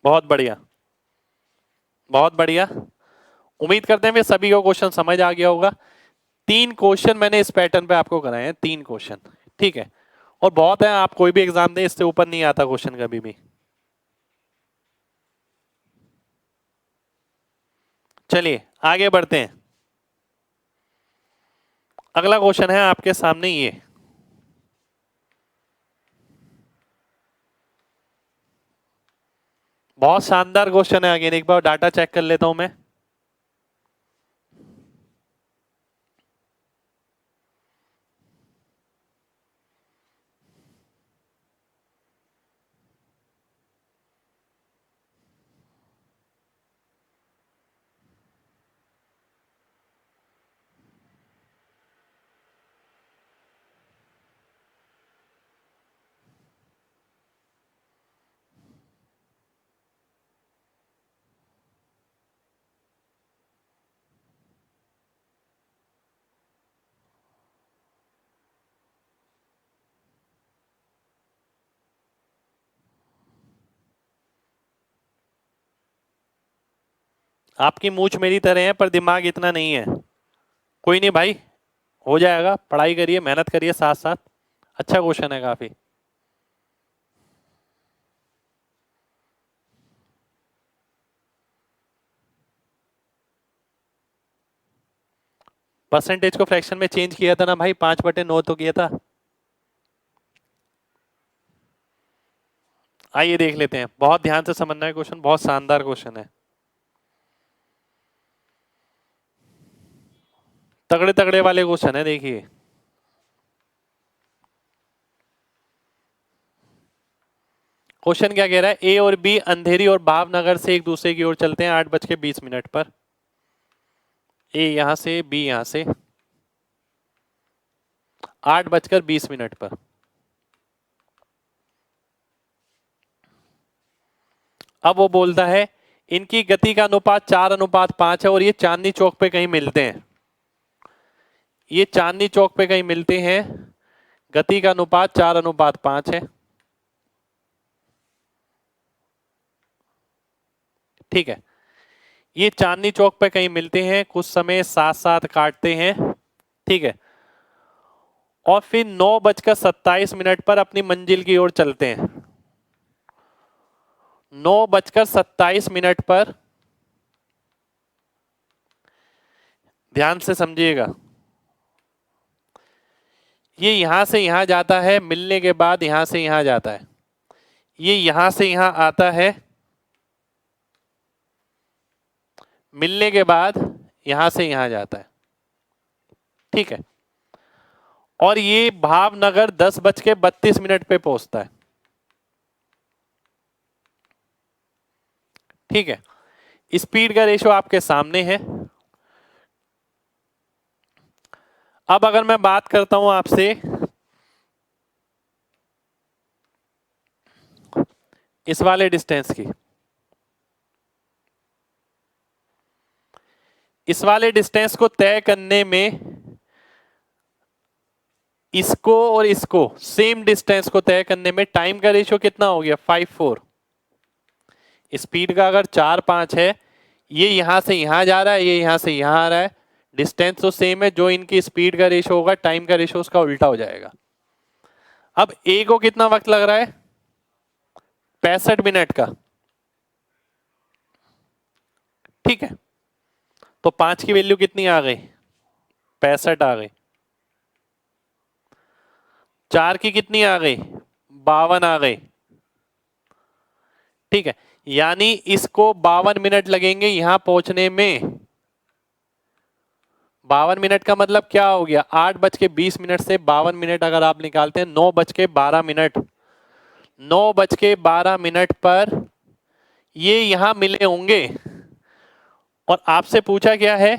बहुत बढ़िया, बहुत बढ़िया। उम्मीद करते हैं फिर सभी को क्वेश्चन समझ आ गया होगा। 3 क्वेश्चन मैंने इस पैटर्न पे आपको कराए हैं, 3 क्वेश्चन, ठीक है। और बहुत है, आप कोई भी एग्जाम दें इससे ऊपर नहीं आता क्वेश्चन कभी भी। चलिए आगे बढ़ते हैं। अगला क्वेश्चन है आपके सामने ये। बहुत शानदार क्वेश्चन है। अगेन एक बार डाटा चेक कर लेता हूं मैं। आपकी मूछ मेरी तरह है पर दिमाग इतना नहीं है। कोई नहीं भाई, हो जाएगा। पढ़ाई करिए, मेहनत करिए साथ साथ। अच्छा क्वेश्चन है काफी। परसेंटेज को फ्रैक्शन में चेंज किया था ना भाई, 5/9 तो किया था। आइए देख लेते हैं, बहुत ध्यान से समझना है क्वेश्चन, बहुत शानदार क्वेश्चन है। तगड़े तगड़े वाले क्वेश्चन है, देखिए। क्वेश्चन क्या कह रहा है? ए और बी अंधेरी और भावनगर से एक दूसरे की ओर चलते हैं 8:20 पर। ए यहां से, बी यहां से, 8:20 पर। अब वो बोलता है इनकी गति का अनुपात 4:5 है और ये चांदनी चौक पे कहीं मिलते हैं। ये चांदनी चौक पे कहीं मिलते हैं, गति का अनुपात 4:5 है। ठीक है, ये चांदनी चौक पे कहीं मिलते हैं, कुछ समय साथ साथ काटते हैं। ठीक है, और फिर 9:27 पर अपनी मंजिल की ओर चलते हैं। 9:27 पर, ध्यान से समझिएगा, ये यहां से यहां जाता है, मिलने के बाद यहां से यहां जाता है, ये यहां से यहां आता है, मिलने के बाद यहां से यहां जाता है। ठीक है, और ये भावनगर 10:32 पे पहुंचता है। ठीक है, स्पीड का रेशो आपके सामने है। अब अगर मैं बात करता हूं आपसे इस वाले डिस्टेंस की, इस वाले डिस्टेंस को तय करने में इसको और इसको, सेम डिस्टेंस को तय करने में टाइम का रेशियो कितना हो गया? 5:4। स्पीड का अगर 4:5 है, ये यहां से यहां जा रहा है, ये यहां से यहां आ रहा है, डिस्टेंस तो सेम है, जो इनकी स्पीड का रेशियो होगा टाइम का रेशियो उसका उल्टा हो जाएगा। अब ए को कितना वक्त लग रहा है? 65 मिनट का। ठीक है, तो 5 की वैल्यू कितनी आ गई? 65 आ गई। 4 की कितनी आ गई? 52 आ गई। ठीक है, यानी इसको 52 मिनट लगेंगे यहां पहुंचने में। 52 मिनट का मतलब क्या हो गया? 8:20 से 52 मिनट अगर आप निकालते हैं, 9:12 9:12 पर ये यहां मिले होंगे। और आपसे पूछा क्या है?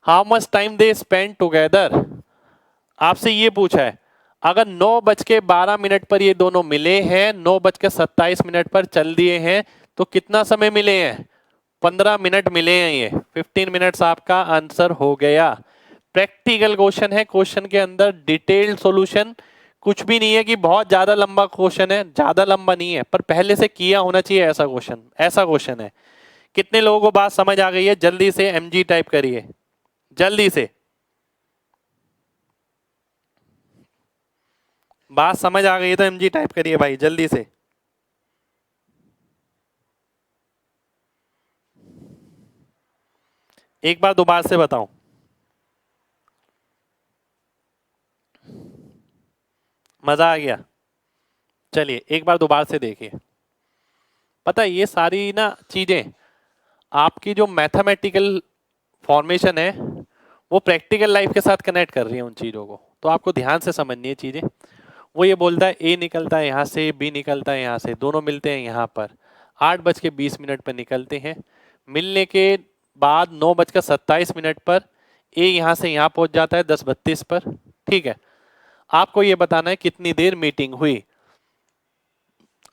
How much time they spend together. आपसे ये पूछा है। अगर 9:12 पर ये दोनों मिले हैं, 9:27 पर चल दिए हैं, तो कितना समय मिले हैं? 15 मिनट मिले हैं। ये 15 मिनट्स आपका आंसर हो गया। प्रैक्टिकल क्वेश्चन है, क्वेश्चन के अंदर डिटेल्ड सॉल्यूशन कुछ भी नहीं है कि बहुत ज्यादा लंबा क्वेश्चन है, ज्यादा लंबा नहीं है, पर पहले से किया होना चाहिए ऐसा क्वेश्चन। ऐसा क्वेश्चन है। कितने लोगों को बात समझ आ गई है? जल्दी से एमजी टाइप करिए, जल्दी से। बात समझ आ गई है तो एमजी टाइप करिए भाई, जल्दी से। एक बार दोबारा से बताऊं, मजा आ गया? चलिए एक बार दोबारा से देखिए। पता है ये सारी ना चीजें आपकी जो मैथमेटिकल फॉर्मेशन है वो प्रैक्टिकल लाइफ के साथ कनेक्ट कर रही है उन चीजों को, तो आपको ध्यान से समझनी है चीजें। वो ये बोलता है ए निकलता है यहाँ से, बी निकलता है यहाँ से, दोनों मिलते हैं यहाँ पर 8:20 पर निकलते हैं। मिलने के बाद 9:27 पर ए यहाँ से यहाँ पहुंच जाता है 10:32 पर। ठीक है, आपको ये बताना है कितनी देर मीटिंग हुई।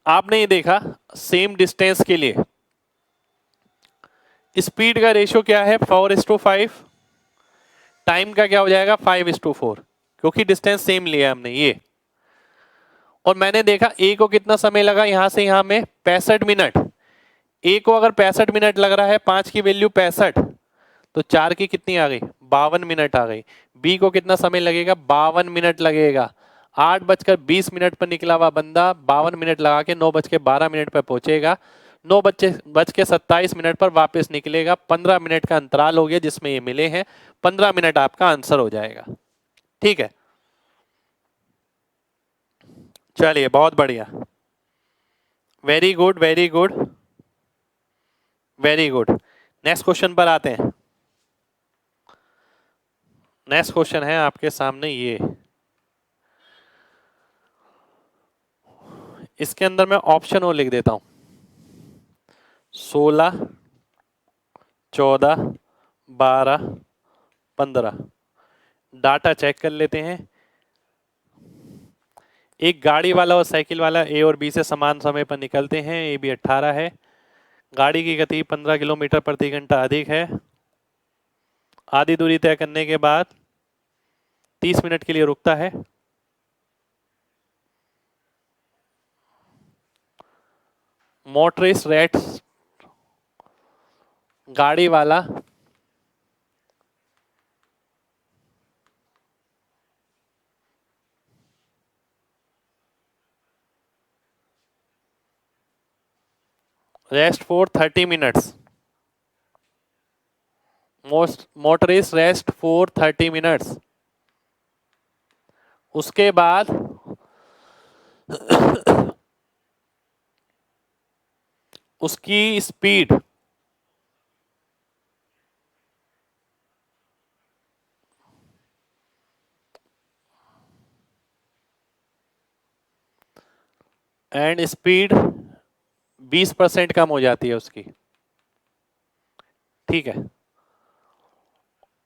आपने ये देखा सेम डिस्टेंस के लिए स्पीड का रेशियो क्या है? 4:5। टाइम का क्या हो जाएगा? 5:4, क्योंकि डिस्टेंस सेम लिया हमने ये। और मैंने देखा ए को कितना समय लगा यहां से यहां में? 65 मिनट। ए को अगर 65 मिनट लग रहा है, 5 की वैल्यू 65, तो 4 की कितनी आ गई? 52 मिनट आ गई। बी को कितना समय लगेगा? 52 मिनट लगेगा। 8:20 पर निकला हुआ बंदा 52 मिनट लगा के 9:12 पर पहुंचेगा। 9:27 पर वापस निकलेगा। 15 मिनट का अंतराल हो गया जिसमें ये मिले हैं। 15 मिनट आपका आंसर हो जाएगा। ठीक है, चलिए बहुत बढ़िया, very good very good very good. Next question पर आते हैं। नेक्स्ट क्वेश्चन है आपके सामने ये। इसके अंदर मैं ऑप्शन और लिख देता हूं। 16, 14, 12, 15। डाटा चेक कर लेते हैं। एक गाड़ी वाला और साइकिल वाला ए और बी से समान समय पर निकलते हैं। ए बी 18 है। गाड़ी की गति 15 किलोमीटर प्रति घंटा अधिक है। आधी दूरी तय करने के बाद 30 मिनट के लिए रुकता है। मोटरिस्ट रेस्ट गाड़ी वाला rest for 30 minutes. Motorist rest for 30 minutes. उसके बाद उसकी स्पीड एंड स्पीड 20% कम हो जाती है उसकी। ठीक है।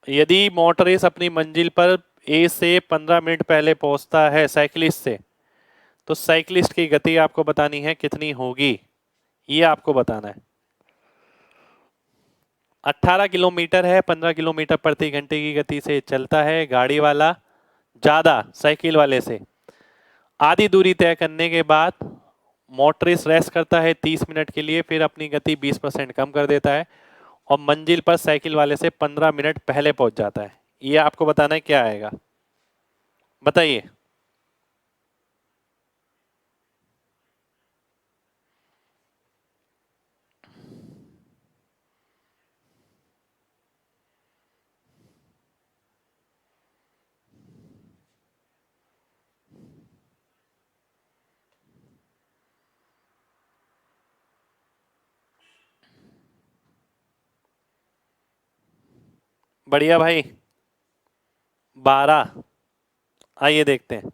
यदि मोटरिस्ट अपनी मंजिल पर ए से 15 मिनट पहले पहुंचता है साइकिलिस्ट से, तो साइकिलिस्ट की गति आपको बतानी है कितनी होगी, ये आपको बताना है। 18 किलोमीटर है, 15 किलोमीटर प्रति घंटे की गति से चलता है। गाड़ी वाला ज्यादा साइकिल वाले से। आधी दूरी तय करने के बाद मोटरिस्ट रेस्ट करता है 30 मिनट के लिए, फिर अपनी गति 20% कम कर देता है और मंजिल पर साइकिल वाले से 15 मिनट पहले पहुंच जाता है। ये आपको बताना है क्या आएगा, बताइए। बढ़िया भाई। 12। आइए देखते हैं,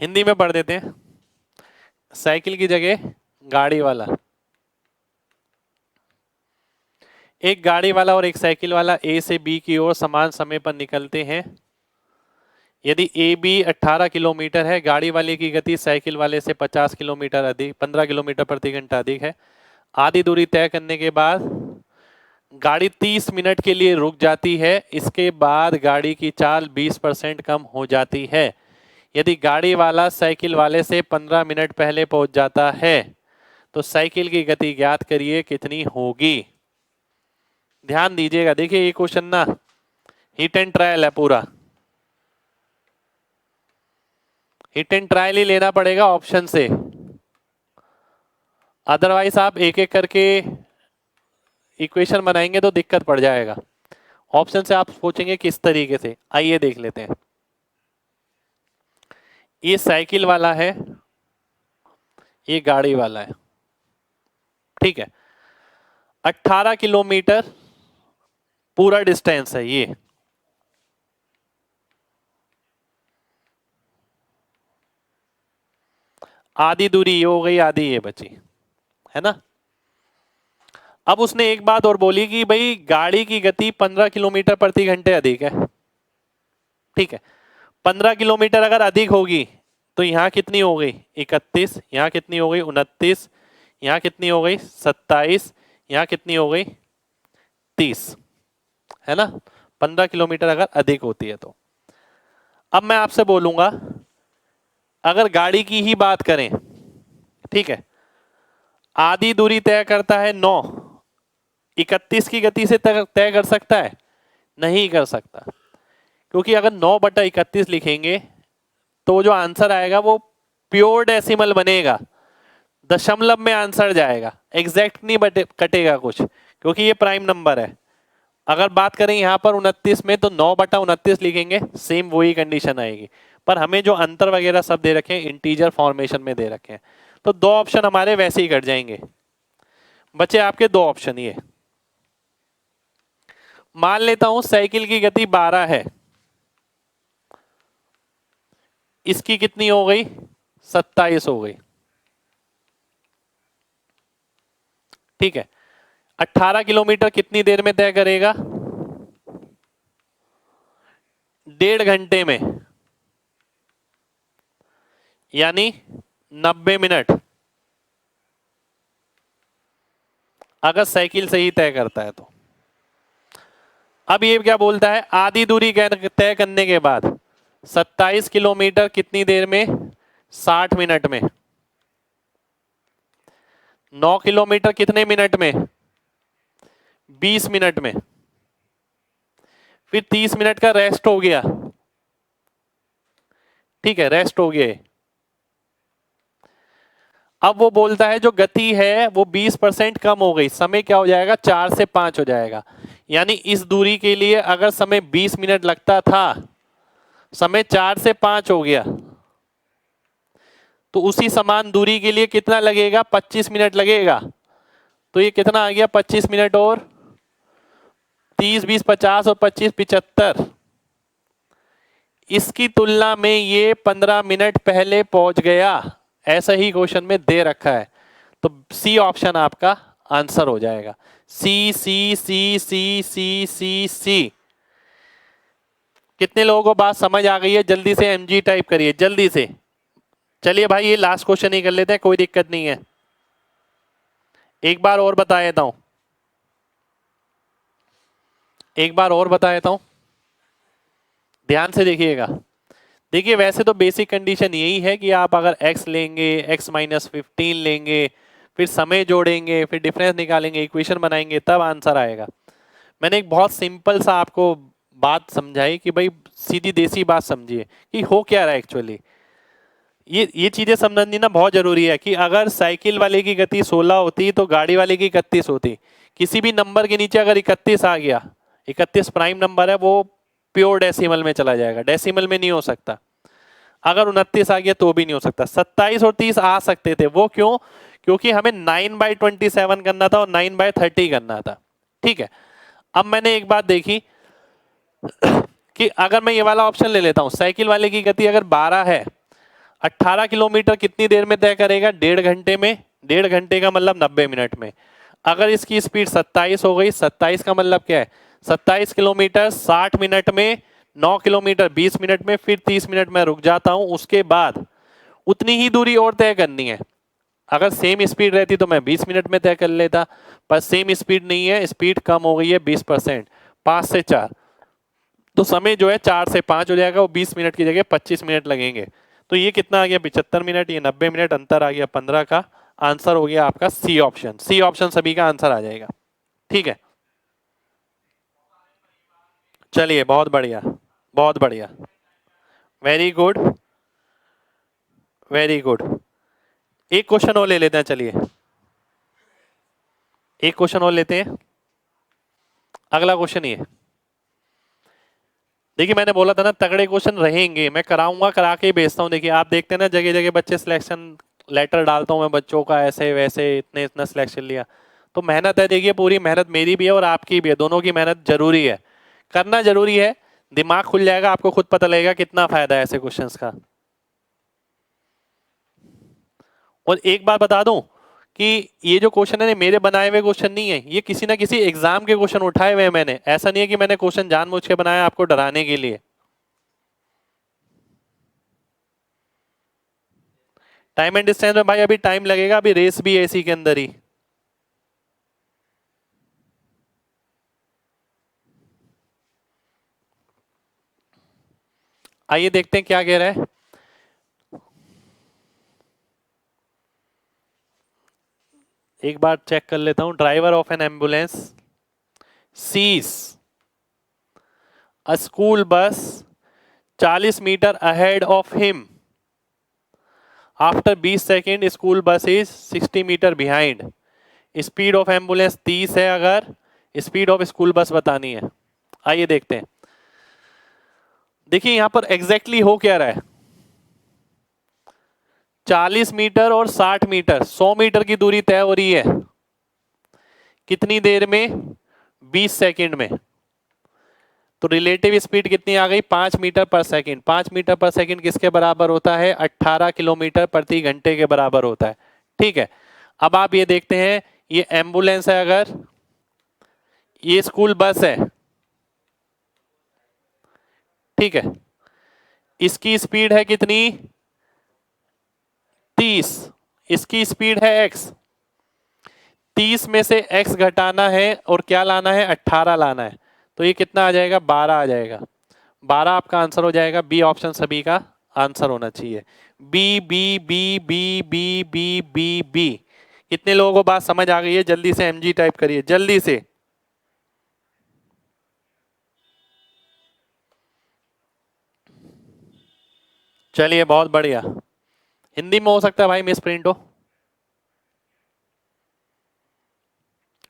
हिंदी में पढ़ देते हैं। साइकिल की जगह गाड़ी वाला। एक गाड़ी वाला और एक साइकिल वाला ए से बी की ओर समान समय पर निकलते हैं। यदि ए बी 18 किलोमीटर है, गाड़ी वाले की गति साइकिल वाले से 50 किलोमीटर अधिक 15 किलोमीटर प्रति घंटा अधिक है। आधी दूरी तय करने के बाद गाड़ी 30 मिनट के लिए रुक जाती है। इसके बाद गाड़ी की चाल 20% कम हो जाती है। यदि गाड़ी वाला साइकिल वाले से 15 मिनट पहले पहुंच जाता है, तो साइकिल की गति ज्ञात करिए कितनी होगी। ध्यान दीजिएगा, देखिए ये क्वेश्चन ना हिट एंड ट्रायल है पूरा। हिट एंड ट्रायल ही लेना पड़ेगा ऑप्शन से, अदरवाइज आप एक एक करके इक्वेशन बनाएंगे तो दिक्कत पड़ जाएगा। ऑप्शन से आप सोचेंगे किस तरीके से, आइए देख लेते हैं। ये साइकिल वाला है, ये गाड़ी वाला है। ठीक है। 18 किलोमीटर पूरा डिस्टेंस है ये। आधी दूरी ये हो गई, आधी ये बची, है ना। अब उसने एक बात और बोली कि भाई गाड़ी की गति 15 किलोमीटर प्रति घंटे अधिक है। ठीक है। 15 किलोमीटर अगर अधिक होगी तो यहां कितनी हो गई 31, यहां कितनी हो गई 29, यहां कितनी हो गई 27, यहां कितनी हो गई 30, है ना। 15 किलोमीटर अगर अधिक होती है तो। अब मैं आपसे बोलूंगा अगर गाड़ी की ही बात करें, ठीक है, आधी दूरी तय करता है 9, 31 की गति से तय कर सकता है? नहीं कर सकता, क्योंकि अगर 9/31 लिखेंगे तो जो आंसर आएगा वो प्योर डेसिमल बनेगा, दशमलव में आंसर जाएगा, एग्जैक्ट नहीं कटेगा कुछ, क्योंकि ये प्राइम नंबर है। अगर बात करें यहाँ पर 29 में तो 9/29 लिखेंगे, सेम वही कंडीशन आएगी। पर हमें जो अंतर वगैरह सब दे रखे हैं इंटीजर फॉर्मेशन में दे रखे हैं, तो दो ऑप्शन हमारे वैसे ही कट जाएंगे। बचे आपके दो ऑप्शन। ये मान लेता हूं साइकिल की गति 12 है, इसकी कितनी हो गई 27 हो गई। ठीक है। 18 किलोमीटर कितनी देर में तय करेगा? 1.5 घंटे में, यानी 90 मिनट, अगर साइकिल से ही तय करता है तो। अब ये क्या बोलता है? आधी दूरी तय करने के बाद 27 किलोमीटर कितनी देर में? 60 मिनट में। 9 किलोमीटर कितने मिनट में? 20 मिनट में। फिर 30 मिनट का रेस्ट हो गया, ठीक है, रेस्ट हो गया। अब वो बोलता है जो गति है वो 20% कम हो गई, समय क्या हो जाएगा? 4 से 5 हो जाएगा। यानी इस दूरी के लिए अगर समय 20 मिनट लगता था, समय 4 से 5 हो गया, तो उसी समान दूरी के लिए कितना लगेगा? 25 मिनट लगेगा। तो ये कितना आ गया? 25 मिनट और 30 20 50 और 25 75। इसकी तुलना में ये 15 मिनट पहले पहुंच गया। ऐसा ही क्वेश्चन में दे रखा है, तो सी ऑप्शन आपका आंसर हो जाएगा। सी सी सी सी सी सी सी। कितने लोगों को बात समझ आ गई है? जल्दी से एमजी टाइप करिए, जल्दी से। चलिए भाई, ये लास्ट क्वेश्चन ही कर लेते हैं, कोई दिक्कत नहीं है। एक बार और बता देता हूं, एक बार और बता देता हूं, ध्यान से देखिएगा। देखिए, वैसे तो बेसिक कंडीशन यही है कि आप अगर x लेंगे, x माइनस 15 लेंगे, फिर समय जोड़ेंगे, फिर डिफरेंस निकालेंगे, इक्वेशन बनाएंगे, तब आंसर आएगा। मैंने एक बहुत सिंपल सा आपको बात समझाई कि भाई सीधी देसी बात समझिए कि हो क्या रहा है एक्चुअली। ये चीजें समझनी ना बहुत जरूरी है कि अगर साइकिल वाले की गति 16 होती तो गाड़ी वाले की 31 होती। किसी भी नंबर के नीचे अगर 31 आ गया, 31 प्राइम नंबर है, वो प्योर डेसिमल में चला जाएगा, डेसिमल में नहीं हो सकता। अगर 29 आ गया तो भी नहीं हो सकता। 27 और 30 आ सकते थे, वो क्यों? क्योंकि हमें 9/27 करना था और 9/30 करना था, ठीक है। अब मैंने एक बात देखी कि अगर मैं ये वाला ऑप्शन ले लेता हूं, साइकिल वाले की गति अगर 12 है, 18 किलोमीटर कितनी देर में तय करेगा? 1.5 घंटे में। 1.5 घंटे का मतलब 90 मिनट में। अगर इसकी स्पीड 27 हो गई, 27 का मतलब क्या है? 27 किलोमीटर 60 मिनट में, 9 किलोमीटर 20 मिनट में, फिर 30 मिनट में रुक जाता हूं, उसके बाद उतनी ही दूरी और तय करनी है। अगर सेम स्पीड रहती तो मैं 20 मिनट में तय कर लेता, पर सेम स्पीड नहीं है, स्पीड कम हो गई है 20%, 5 से 4, तो समय जो है 4 से 5 हो जाएगा, वो 20 मिनट की जगह 25 मिनट लगेंगे। तो ये कितना आ गया? 75 मिनट, ये 90 मिनट, अंतर आ गया 15 का। आंसर हो गया आपका सी ऑप्शन। सी ऑप्शन सभी का आंसर आ जाएगा, ठीक है। चलिए, बहुत बढ़िया, बहुत बढ़िया, वेरी गुड, वेरी गुड। एक क्वेश्चन और ले लेते हैं, चलिए एक क्वेश्चन और लेते हैं। अगला क्वेश्चन ये देखिए, मैंने बोला था ना तगड़े क्वेश्चन रहेंगे, मैं कराऊंगा, करा के ही भेजता हूँ। देखिए आप देखते हैं ना, जगह जगह बच्चे सिलेक्शन लेटर डालता हूँ मैं बच्चों का, ऐसे वैसे इतने इतना सिलेक्शन लिया, तो मेहनत है। देखिए पूरी मेहनत मेरी भी है और आपकी भी है, दोनों की मेहनत जरूरी है, करना जरूरी है। दिमाग खुल जाएगा, आपको खुद पता लगेगा कितना फायदा है ऐसे क्वेश्चंस का। और एक बात बता दूं कि ये जो क्वेश्चन है मेरे बनाए हुए क्वेश्चन नहीं है, ये किसी ना किसी एग्जाम के क्वेश्चन उठाए हुए हैं मैंने। ऐसा नहीं है कि मैंने क्वेश्चन जानबूझ के बनाया आपको डराने के लिए। टाइम एंड डिस्टेंस में भाई अभी टाइम लगेगा, अभी रेस भी है इसी के अंदर ही। आइए देखते हैं क्या कह रहा है। एक बार चेक कर लेता हूं। Driver of an ambulance sees a school bus 40 metre ahead of him. After 20 second school bus is 60 metre behind. Speed of ambulance 30 है, अगर स्पीड ऑफ स्कूल बस बतानी है। आइए देखते हैं। देखिए यहां पर एग्जैक्टली हो क्या रहा है, 40 मीटर और 60 मीटर, 100 मीटर की दूरी तय हो रही है कितनी देर में? 20 सेकंड में। तो रिलेटिव स्पीड कितनी आ गई? 5 मीटर पर सेकंड। 5 मीटर पर सेकंड किसके बराबर होता है? 18 किलोमीटर प्रति घंटे के बराबर होता है, ठीक है। अब आप ये देखते हैं, ये एम्बुलेंस है, अगर ये स्कूल बस है, ठीक है, इसकी स्पीड है कितनी 30, इसकी स्पीड है x, 30 में से x घटाना है और क्या लाना है 18 लाना है, तो ये कितना आ जाएगा 12 आ जाएगा। 12 आपका आंसर हो जाएगा, बी ऑप्शन सभी का आंसर होना चाहिए। B B B B B B B B. कितने लोगों को बात समझ आ गई है? जल्दी से mg टाइप करिए जल्दी से। चलिए बहुत बढ़िया। हिंदी में हो सकता है भाई मिस प्रिंट हो,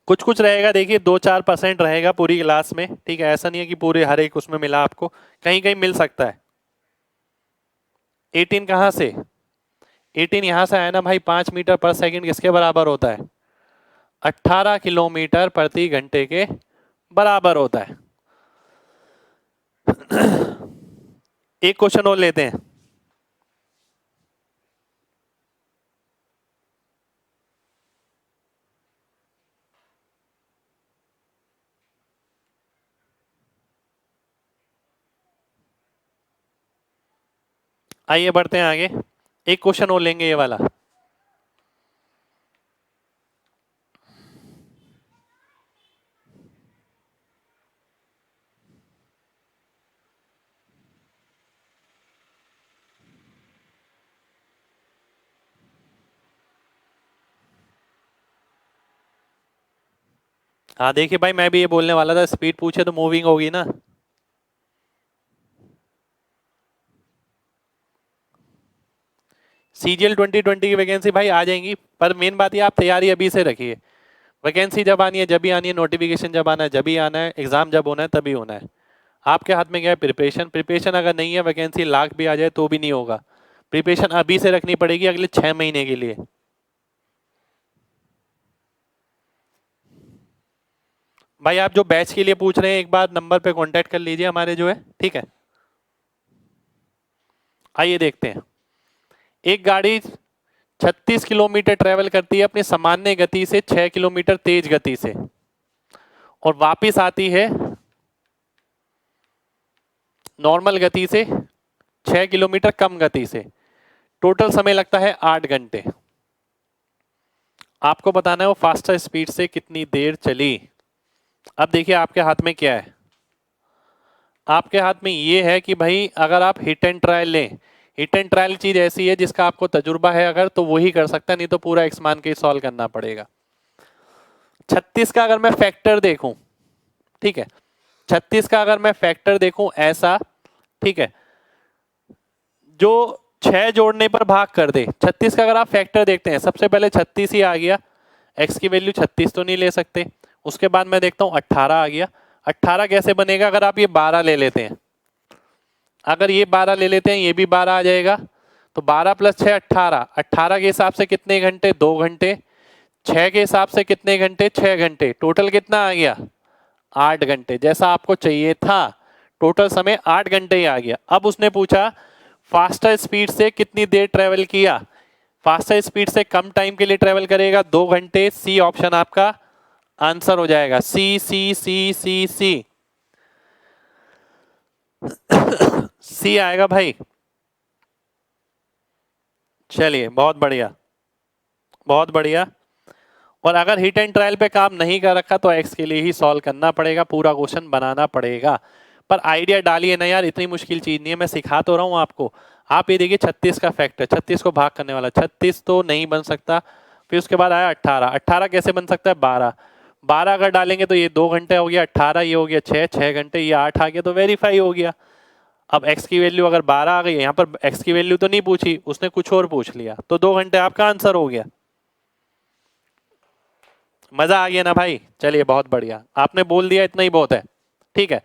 कुछ कुछ रहेगा, देखिए 2-4% रहेगा पूरी क्लास में, ठीक है, ऐसा नहीं है कि पूरे हर एक उसमें मिला आपको, कहीं कहीं मिल सकता है। 18 कहाँ से? 18 यहां से आया ना भाई, 5 मीटर पर सेकंड किसके बराबर होता है? 18 किलोमीटर प्रति घंटे के बराबर होता है। एक क्वेश्चन और लेते हैं। आइए बढ़ते हैं आगे, एक क्वेश्चन और लेंगे ये वाला। हाँ देखिए भाई, मैं भी ये बोलने वाला था, स्पीड पूछे तो मूविंग होगी ना। CGL 2020 की वैकेंसी भाई आ जाएंगी, पर मेन बात ये आप तैयारी अभी से रखिए। वैकेंसी जब आनी है जब भी आनी है, नोटिफिकेशन जब आना है जब भी आना है, एग्जाम जब होना है तभी होना है। आपके हाथ में क्या है? प्रिपरेशन। प्रिपरेशन अगर नहीं है, वैकेंसी लाख भी आ जाए तो भी नहीं होगा। प्रिपरेशन अभी से रखनी पड़ेगी अगले 6 महीने के लिए। भाई आप जो बैच के लिए पूछ रहे हैं, एक बार नंबर पे कांटेक्ट कर लीजिए हमारे जो है, ठीक है। आइए देखते हैं। एक गाड़ी 36 किलोमीटर ट्रेवल करती है अपनी सामान्य गति से 6 किलोमीटर तेज गति से, और वापस आती है नॉर्मल गति से 6 किलोमीटर कम गति से। टोटल समय लगता है 8 घंटे। आपको बताना है वो फास्टर स्पीड से कितनी देर चली। अब देखिए आपके हाथ में क्या है, आपके हाथ में ये है कि भाई अगर आप हिट एंड ट्रायल लें, हिट एंड ट्रायल चीज ऐसी है जिसका आपको तजुर्बा है अगर, तो वही कर सकता है, नहीं तो पूरा एक्स मान के सॉल्व करना पड़ेगा। 36 का अगर मैं फैक्टर देखूं, ठीक है, 36 का अगर मैं फैक्टर देखूं ऐसा, ठीक है, जो 6 जोड़ने पर भाग कर दे। 36 का अगर आप फैक्टर देखते हैं, सबसे पहले 36 ही आ गया, x की वैल्यू 36 तो नहीं ले सकते। उसके बाद मैं देखता हूं 18 आ गया। 18 कैसे बनेगा? अगर आप ये 12 ले लेते हैं, अगर ये 12 ले लेते हैं, ये भी 12 आ जाएगा, तो 12 + 6 18। 18 के हिसाब से कितने घंटे? 2 घंटे। 6 के हिसाब से कितने घंटे? 6 घंटे। टोटल कितना आ गया? 8 घंटे, जैसा आपको चाहिए था। टोटल समय 8 घंटे ही आ गया। अब उसने पूछा फास्टर स्पीड से कितनी देर ट्रेवल किया। फास्टर स्पीड से कम टाइम के लिए ट्रेवल करेगा 2 घंटे। सी ऑप्शन आपका आंसर हो जाएगा, सी सी सी सी सी सी आएगा भाई। चलिए बहुत बढ़िया, बहुत बढ़िया। और अगर हिट एंड ट्रायल पे काम नहीं कर रखा तो एक्स के लिए ही सॉल्व करना पड़ेगा, पूरा क्वेश्चन बनाना पड़ेगा। पर आइडिया डालिए ना यार, इतनी मुश्किल चीज नहीं है, मैं सिखा तो रहा हूँ आपको। आप ये देखिए 36 का फैक्टर, 36 को भाग करने वाला, 36 तो नहीं बन सकता। फिर उसके बाद आया 18। 18 कैसे बन सकता है? 12। 12 अगर डालेंगे तो ये 2 घंटे हो गया, 18 ये हो गया 6, 6 घंटे, ये 8 आ गया, तो वेरीफाई हो गया। अब x की वैल्यू अगर 12 आ गई, यहाँ पर x की वैल्यू तो नहीं पूछी उसने, कुछ और पूछ लिया, तो 2 घंटे आपका आंसर हो गया। मजा आ गया ना भाई? चलिए बहुत बढ़िया, आपने बोल दिया इतना ही बहुत है, ठीक है।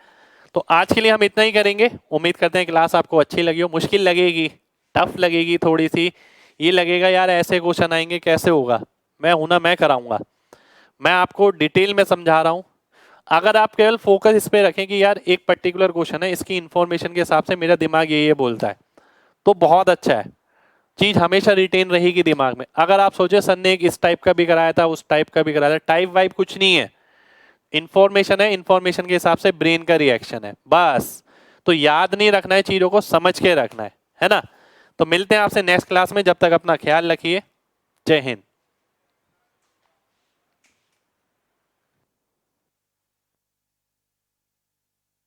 तो आज के लिए हम इतना ही करेंगे। उम्मीद करते हैं क्लास आपको अच्छी लगी हो। मुश्किल लगेगी, टफ लगेगी थोड़ी सी, ये लगेगा यार ऐसे क्वेश्चन आएंगे कैसे होगा। मैं हूं ना, मैं कराऊंगा, मैं आपको डिटेल में समझा रहा हूं। अगर आप केवल फोकस इस पे रखें कि यार एक पर्टिकुलर क्वेश्चन है, इसकी इंफॉर्मेशन के हिसाब से मेरा दिमाग ये बोलता है, तो बहुत अच्छा है, चीज हमेशा रिटेन रहेगी दिमाग में। अगर आप सोचे सर ने एक इस टाइप का भी कराया था, उस टाइप का भी कराया था, टाइप वाइप कुछ नहीं है। इंफॉर्मेशन है, इंफॉर्मेशन के हिसाब से ब्रेन का रिएक्शन है, बस। तो याद नहीं रखना है, चीजों को समझ के रखना है ना। तो मिलते हैं आपसे नेक्स्ट क्लास में, जब तक अपना ख्याल रखिए। जय हिंद।